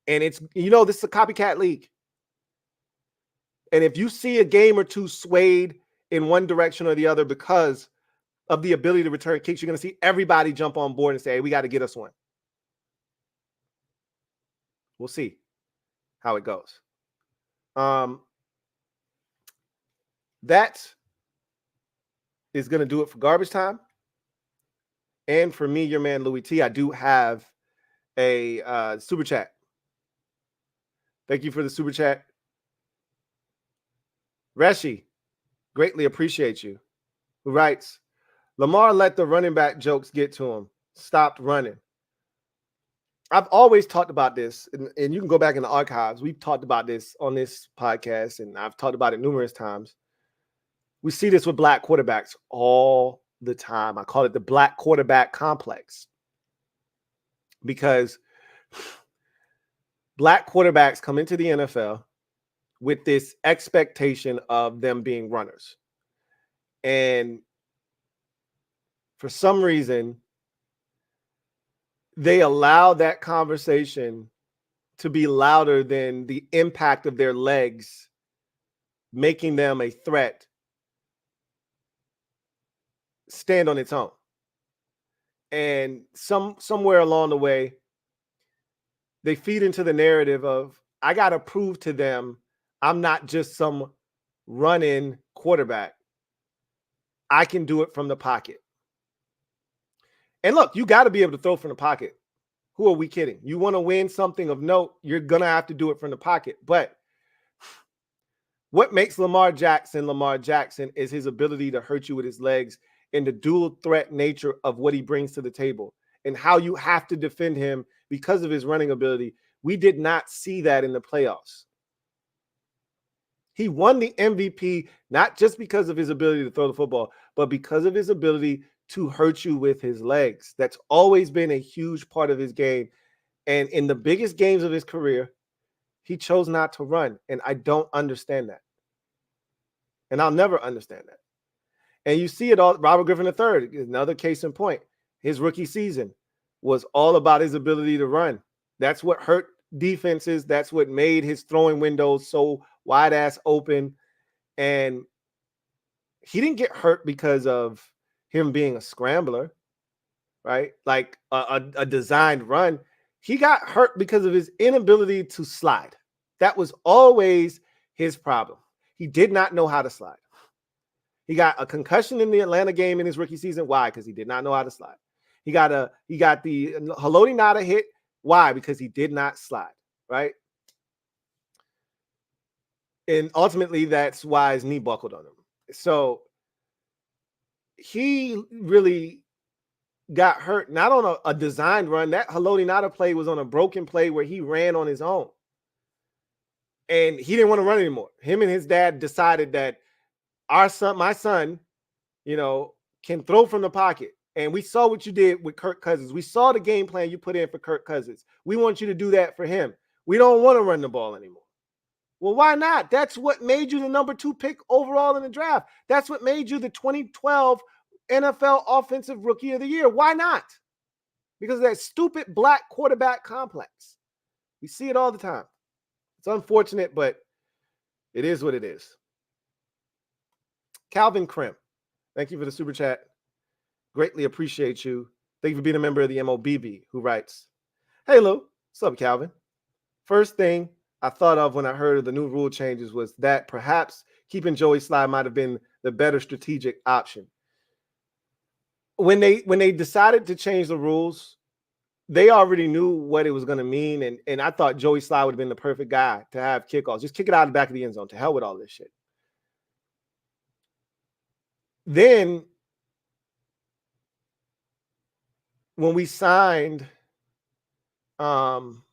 And this is a copycat league. And if you see a game or two swayed in one direction or the other because of the ability to return kicks, you're going to see everybody jump on board and say, hey, we got to get us one. We'll see how it goes. That is going to do it for garbage time. And for me, your man, Louie T, I do have a super chat. Thank you for the super chat. Reshi, greatly appreciate you. Who writes, Lamar let the running back jokes get to him. Stopped running. I've always talked about this, and you can go back in the archives. We've talked about this on this podcast, and I've talked about it numerous times. We see this with black quarterbacks all the time. I call it the black quarterback complex because black quarterbacks come into the NFL with this expectation of them being runners. And for some reason, they allow that conversation to be louder than the impact of their legs, making them a threat stand on its own. And somewhere along the way, they feed into the narrative of, I got to prove to them I'm not just some run-in quarterback. I can do it from the pocket. And look, you got to be able to throw from the pocket. Who are we kidding? You want to win something of note, you're going to have to do it from the pocket. But what makes Lamar Jackson is his ability to hurt you with his legs and the dual threat nature of what he brings to the table and how you have to defend him because of his running ability. We did not see that in the playoffs. He won the MVP not just because of his ability to throw the football, but because of his ability to hurt you with his legs. That's always been a huge part of his game. And in the biggest games of his career, he chose not to run. And I don't understand that. And I'll never understand that. And you see it all. Robert Griffin III, another case in point. His rookie season was all about his ability to run. That's what hurt defenses. That's what made his throwing windows so wide ass open. And he didn't get hurt because of him being a scrambler, right? Like a designed run. He got hurt because of his inability to slide. That was always his problem. He did not know how to slide. He got a concussion in the Atlanta game in his rookie season. Why? Because he did not know how to slide. He got the Haloti Ngata hit. Why? Because he did not slide, right? And ultimately, that's why his knee buckled on him. So he really got hurt, not on a designed run. That Haloti Ngata play was on a broken play where he ran on his own. And he didn't want to run anymore. Him and his dad decided that my son, can throw from the pocket. And we saw what you did with Kirk Cousins. We saw the game plan you put in for Kirk Cousins. We want you to do that for him. We don't want to run the ball anymore. Well, why not? That's what made you the number 2 pick overall in the draft. That's what made you the 2012 NFL Offensive Rookie of the Year. Why not? Because of that stupid black quarterback complex. We see it all the time. It's unfortunate, but it is what it is. Calvin Krim, thank you for the super chat. Greatly appreciate you. Thank you for being a member of the MOBB, who writes, Hey, Lou. What's up, Calvin? First thing I thought of when I heard of the new rule changes was that perhaps keeping Joey Slye might have been the better strategic option. When they decided to change the rules, they already knew what it was going to mean, and I thought Joey Slye would have been the perfect guy to have kickoffs. Just kick it out of the back of the end zone. To hell with all this shit. Then when we signed, what's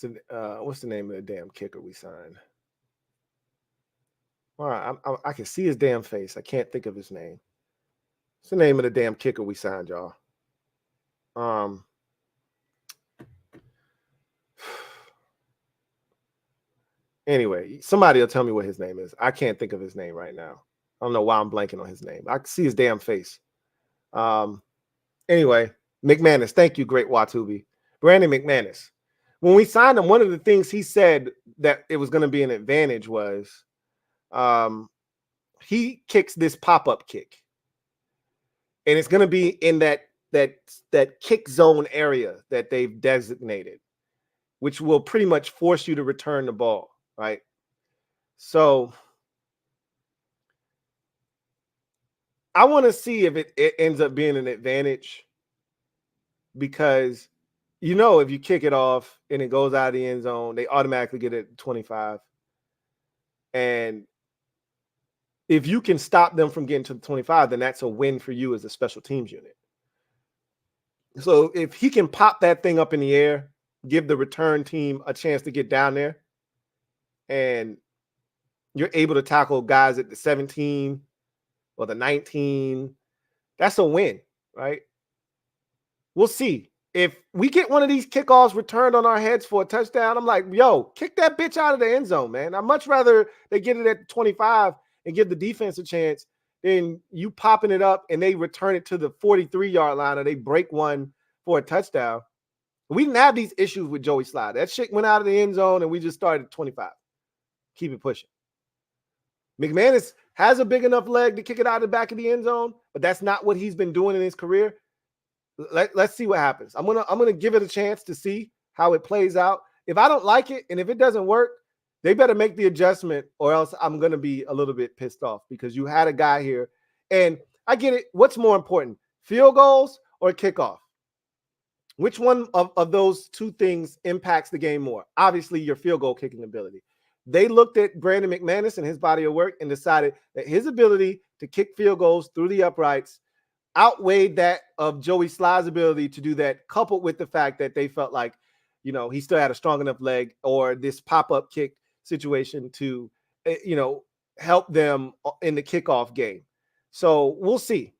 the name of the damn kicker we signed? All right, I can see his damn face. I can't think of his name. What's the name of the damn kicker we signed, y'all? Anyway, somebody will tell me what his name is. I can't think of his name right now. I don't know why I'm blanking on his name. I can see his damn face. Anyway, McManus. Thank you, great Watubi. Brandon McManus. When we signed him, one of the things he said that it was going to be an advantage was he kicks this pop-up kick. And it's going to be in that kick zone area that they've designated, which will pretty much force you to return the ball, right? So I want to see if it ends up being an advantage because, if you kick it off and it goes out of the end zone, they automatically get it at 25. And if you can stop them from getting to the 25, then that's a win for you as a special teams unit. So if he can pop that thing up in the air, give the return team a chance to get down there, and you're able to tackle guys at the 17 or the 19, that's a win, right? We'll see. If we get one of these kickoffs returned on our heads for a touchdown, I'm like, yo, kick that bitch out of the end zone, man. I'd much rather they get it at 25 and give the defense a chance than you popping it up and they return it to the 43-yard line or they break one for a touchdown. We didn't have these issues with Joey Slye. That shit went out of the end zone and we just started at 25. Keep it pushing. McManus has a big enough leg to kick it out of the back of the end zone, but that's not what he's been doing in his career. Let's see what happens. I'm gonna give it a chance to see how it plays out. If I don't like it and if it doesn't work, they better make the adjustment or else I'm gonna be a little bit pissed off because you had a guy here. And I get it. What's more important, field goals or kickoff? Which one of those two things impacts the game more? Obviously, your field goal kicking ability. They looked at Brandon McManus and his body of work and decided that his ability to kick field goals through the uprights outweighed that of Joey Slye's ability to do that, coupled with the fact that they felt like, you know, he still had a strong enough leg or this pop-up kick situation to, you know, help them in the kickoff game. So we'll see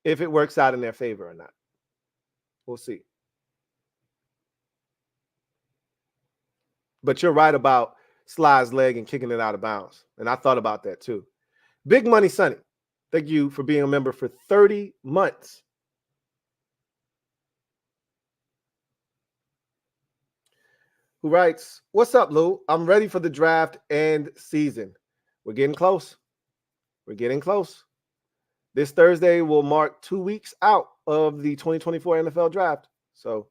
if it works out in their favor or not. We'll see. But you're right about Slye's leg and kicking it out of bounds. And I thought about that too. Big Money Sonny, thank you for being a member for 30 months. Who writes, what's up, Lou? I'm ready for the draft and season. We're getting close. We're getting close. This Thursday will mark 2 weeks out of the 2024 NFL draft. So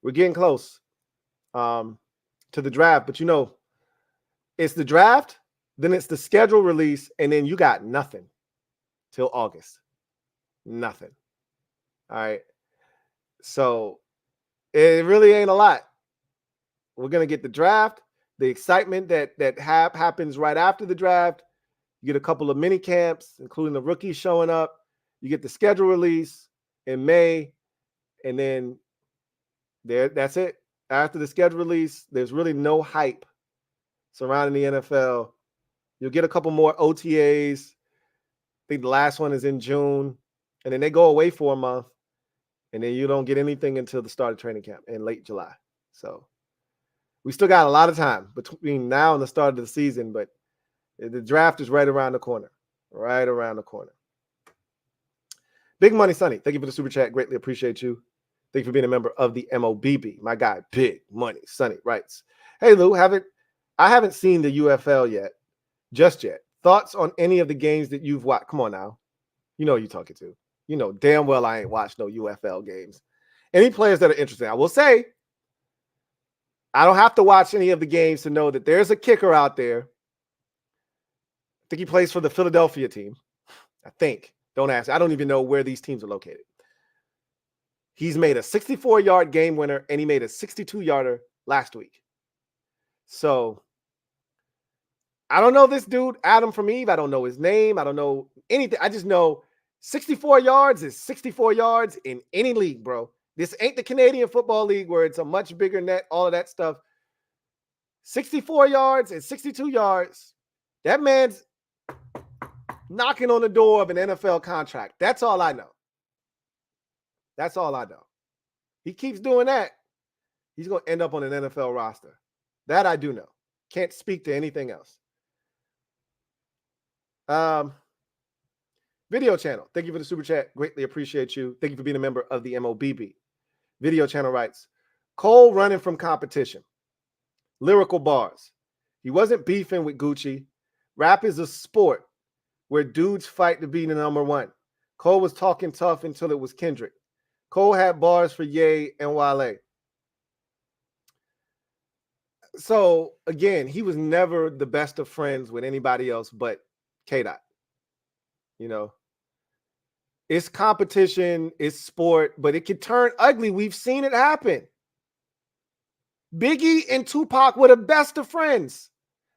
we're getting close to the draft. But, you know, it's the draft, then it's the schedule release, and then you got nothing till August. Nothing. All right. So it really ain't a lot. We're going to get the draft, the excitement that happens right after the draft. You get a couple of mini camps, including the rookies showing up. You get the schedule release in May, and then that's it. After the schedule release, there's really no hype surrounding the NFL. You'll get a couple more OTAs. I think the last one is in June, and then they go away for a month, and then you don't get anything until the start of training camp in late July. So we still got a lot of time between now and the start of the season, but the draft is right around the corner. Right around the corner. Big Money Sonny, thank you for the super chat. Greatly appreciate you. Thank you for being a member of the MOBB. My guy, Big Money Sonny, writes, hey, Lou, I haven't seen the UFL yet, just yet. Thoughts on any of the games that you've watched? Come on now. You know who you're talking to. You know damn well I ain't watched no UFL games. Any players that are interesting, I will say, I don't have to watch any of the games to know that there's a kicker out there. I think he plays for the Philadelphia team. I think. Don't ask. I don't even know where these teams are located. He's made a 64-yard game winner, and he made a 62-yarder last week. So I don't know this dude, Adam from Eve. I don't know his name. I don't know anything. I just know 64 yards is 64 yards in any league, bro. This ain't the Canadian Football League where it's a much bigger net, all of that stuff. 64 yards and 62 yards. That man's knocking on the door of an NFL contract. That's all I know. That's all I know. He keeps doing that, he's going to end up on an NFL roster. That I do know. Can't speak to anything else. Video channel. Thank you for the super chat. Greatly appreciate you. Thank you for being a member of the MOBB. Video channel writes, Cole running from competition. Lyrical bars. He wasn't beefing with Gucci. Rap is a sport where dudes fight to be the number one. Cole was talking tough until it was Kendrick. Cole had bars for Ye and Wale. So, again, he was never the best of friends with anybody else but K-Dot. You know, it's competition, it's sport, but it can turn ugly. We've seen it happen. Biggie and Tupac were the best of friends.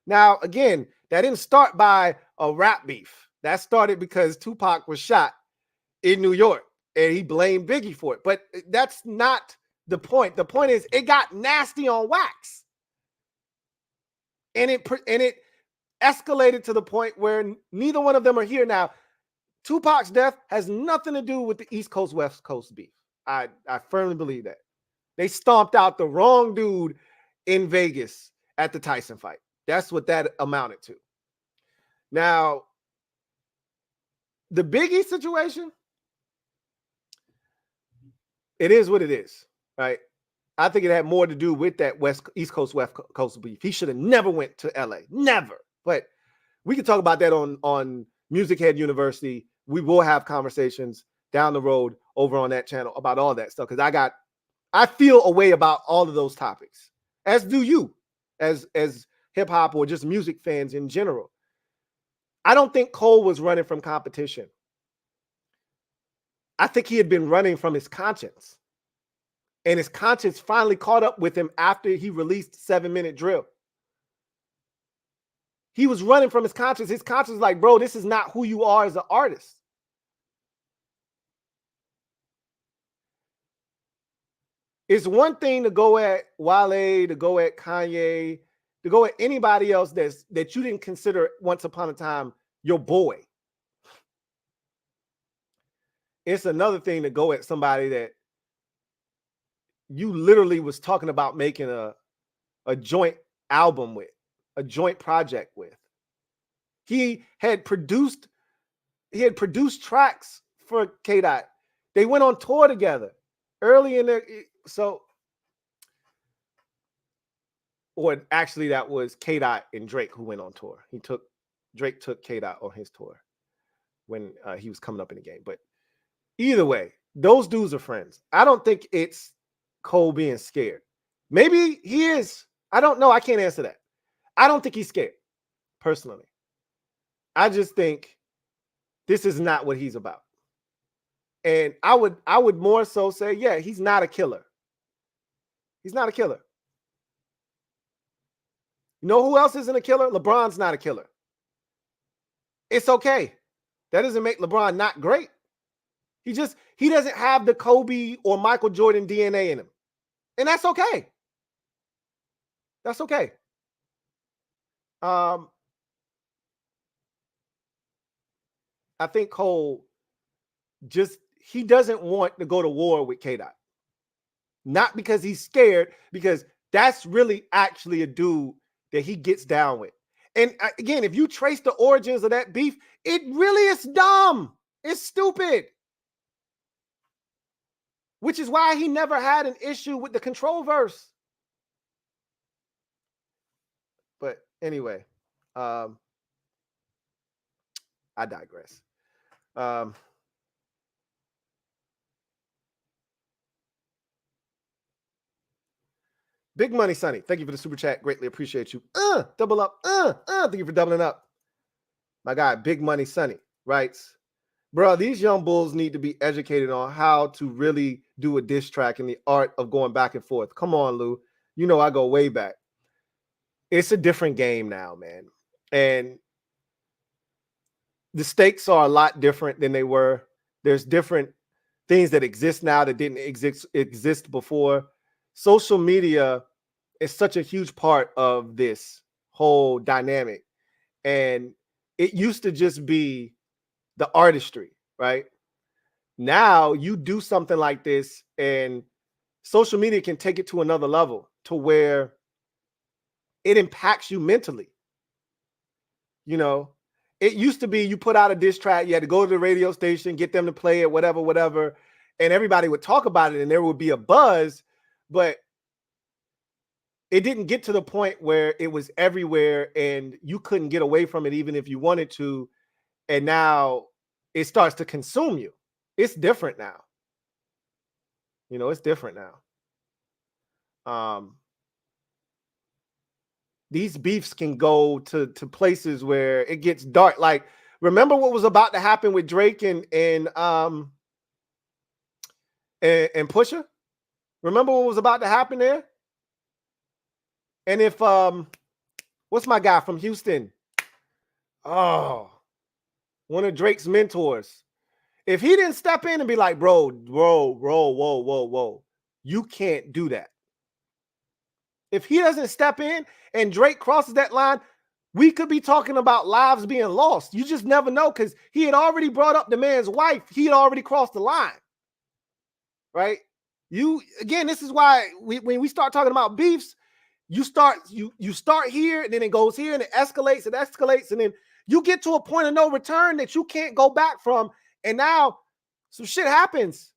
Now, again, That didn't start by a rap beef. That started because Tupac was shot in New York and he blamed Biggie for it. But that's not the point. The point is it got nasty on wax. And it escalated to the point where neither one of them are here now. Tupac's death has nothing to do with the East Coast, West Coast beef. I firmly believe that. They stomped out the wrong dude in Vegas at the Tyson fight. That's what that amounted to. Now, the Biggie situation, it is what it is, right? I think it had more to do with that East Coast, West Coast beef. He should have never went to LA. Never. But we can talk about that on MusicHead University. We will have conversations down the road over on that channel about all that stuff, because I feel a way about all of those topics, as do you, as hip-hop or just music fans in general. I don't think Cole was running from competition. I think he had been running from his conscience. And his conscience finally caught up with him after he released 7 Minute Drill. He was running from his conscience. His conscience was like, bro, this is not who you are as an artist. It's one thing to go at Wale, to go at Kanye, to go at anybody else that you didn't consider once upon a time your boy. It's another thing to go at somebody that you literally was talking about making a joint album with, a joint project with. He had produced tracks for K-Dot. They went on tour together early in their, or actually that was K-Dot and Drake who went on tour. Drake took K-Dot on his tour when he was coming up in the game. But either way, those dudes are friends. I don't think it's Cole being scared. Maybe he is. I don't know. I can't answer that. I don't think he's scared, personally. I just think this is not what he's about. And I would more so say, yeah, he's not a killer. He's not a killer. You know who else isn't a killer? LeBron's not a killer. It's okay. That doesn't make LeBron not great. He doesn't have the Kobe or Michael Jordan DNA in him. And that's okay. That's okay. I think Cole he doesn't want to go to war with K-Dot. Not because he's scared, because that's really actually a dude that he gets down with. And again, if you trace the origins of that beef, it really is dumb. It's stupid. Which is why he never had an issue with the Control verse. But anyway, I digress. Big Money Sonny, thank you for the super chat. Greatly appreciate you. Double up. Thank you for doubling up. My guy, Big Money Sonny, writes, bro, these young bulls need to be educated on how to really do a diss track and the art of going back and forth. Come on, Lou. You know I go way back. It's a different game now, man. And the stakes are a lot different than they were. There's different things that exist now that didn't exist before. Social media is such a huge part of this whole dynamic. And it used to just be the artistry, right? Now you do something like this and social media can take it to another level to where it impacts you mentally. You know, it used to be you put out a diss track, you had to go to the radio station, get them to play it, whatever, and everybody would talk about it and there would be a buzz, but it didn't get to the point where it was everywhere and you couldn't get away from it even if you wanted to. And now it starts to consume you. It's different now. You know, it's different now. These beefs can go to places where it gets dark. Like, remember what was about to happen with Drake and Pusha? Remember what was about to happen there? And if what's my guy from Houston? Oh, one of Drake's mentors. If he didn't step in and be like, bro, whoa, you can't do that. If he doesn't step in and Drake crosses that line, we could be talking about lives being lost. You just never know, because he had already brought up the man's wife. He had already crossed the line, right? Again, this is why when we start talking about beefs, you start here, and then it goes here, and it escalates, and then you get to a point of no return that you can't go back from, and now some shit happens.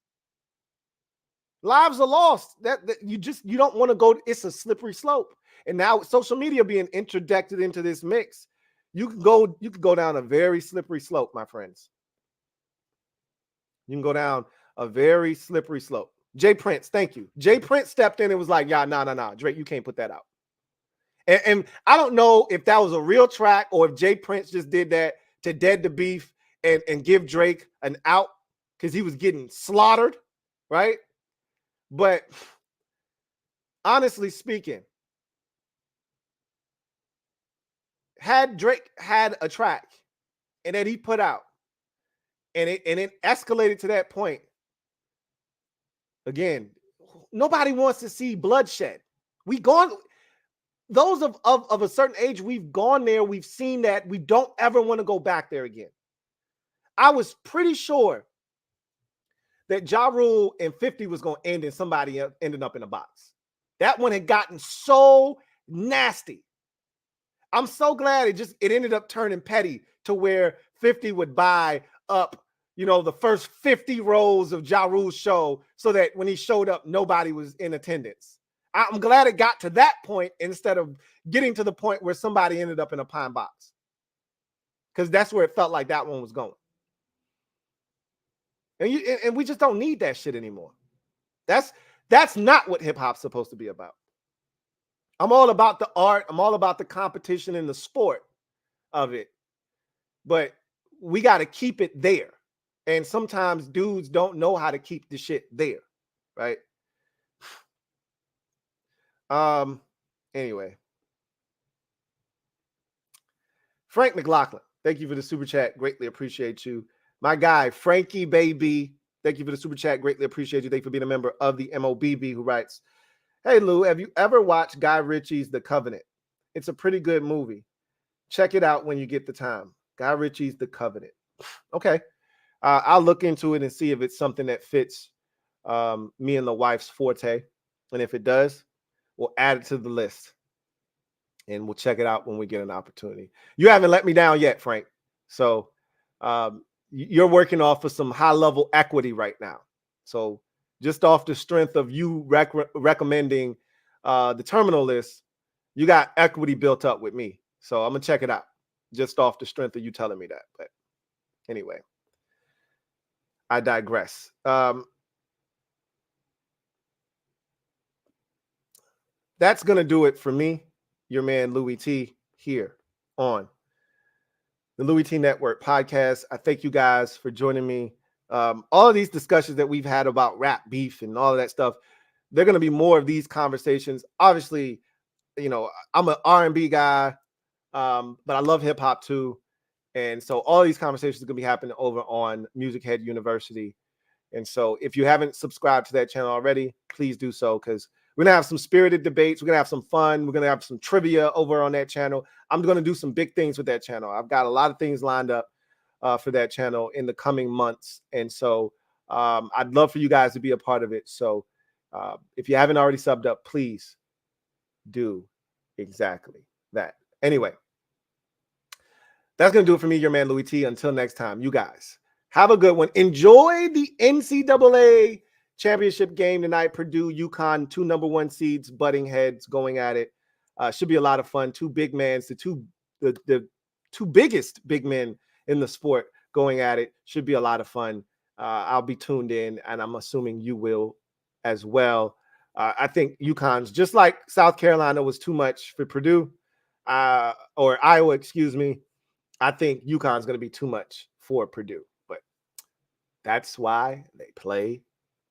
Lives are lost. That you don't want to go. It's a slippery slope. And now with social media being introduced into this mix, you can go down a very slippery slope, my friends. You can go down a very slippery slope. Jay Prince, thank you. Jay Prince stepped in and was like, yeah, nah, Drake, you can't put that out. And I don't know if that was a real track or if Jay Prince just did that to dead the beef and give Drake an out because he was getting slaughtered, right? But honestly speaking, had Drake had a track and that he put out and it escalated to that point, again, nobody wants to see bloodshed. Those of a certain age, we've gone there, we've seen that, we don't ever want to go back there again. I was pretty sure that Ja Rule and 50 was going to end and somebody ended up in a box. That one had gotten so nasty. I'm so glad it ended up turning petty to where 50 would buy up, the first 50 rows of Ja Rule's show so that when he showed up, nobody was in attendance. I'm glad it got to that point instead of getting to the point where somebody ended up in a pine box, because that's where it felt like that one was going. And we just don't need that shit anymore. That's not what hip hop's supposed to be about. I'm all about the art. I'm all about the competition and the sport of it. But we got to keep it there. And sometimes dudes don't know how to keep the shit there, right? Anyway. Frank McLaughlin, thank you for the super chat. Greatly appreciate you. My guy, Frankie Baby, thank you for the super chat. Greatly appreciate you. Thank you for being a member of the MOBB, who writes, hey, Lou, have you ever watched Guy Ritchie's The Covenant? It's a pretty good movie. Check it out when you get the time. Guy Ritchie's The Covenant. Okay. I'll look into it and see if it's something that fits me and the wife's forte. And if it does, we'll add it to the list. And we'll check it out when we get an opportunity. You haven't let me down yet, Frank. So you're working off of some high-level equity right now. So just off the strength of you recommending the terminal list, you got equity built up with me. So I'm going to check it out just off the strength of you telling me that. But anyway, I digress. That's going to do it for me, your man Louie T, here on the Louie T Network podcast. I thank you guys for joining me. All of these discussions that we've had about rap beef and all of that stuff, they're going to be more of these conversations. Obviously, I'm an R&B guy, but I love hip hop too. And so all these conversations are going to be happening over on MusicHead University. And so if you haven't subscribed to that channel already, please do so, because we're going to have some spirited debates. We're going to have some fun. We're going to have some trivia over on that channel. I'm going to do some big things with that channel. I've got a lot of things lined up for that channel in the coming months. And so I'd love for you guys to be a part of it. So if you haven't already subbed up, please do exactly that. Anyway, that's going to do it for me, your man Louie T. Until next time, you guys have a good one. Enjoy the NCAA championship game tonight. Purdue, UConn, 2 number 1 seeds butting heads, going at it. Should be a lot of fun. 2 big men, the 2 biggest big men in the sport going at it. Should be a lot of fun. I'll be tuned in, and I'm assuming you will as well. I think UConn's, just like South Carolina was too much for Purdue, or Iowa, excuse me. I think UConn's going to be too much for Purdue, but that's why they play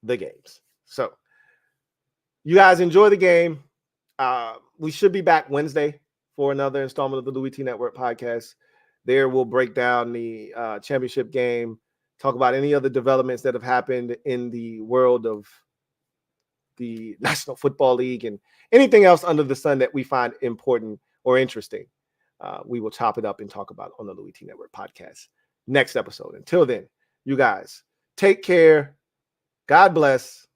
the games. So you guys enjoy the game. We should be back Wednesday for another installment of the Louie T Network podcast. There we'll break down the championship game, talk about any other developments that have happened in the world of the National Football League and anything else under the sun that we find important or interesting. We will chop it up and talk about on the Louie T Network podcast next episode. Until then, you guys take care. God bless.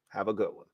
Have a good one.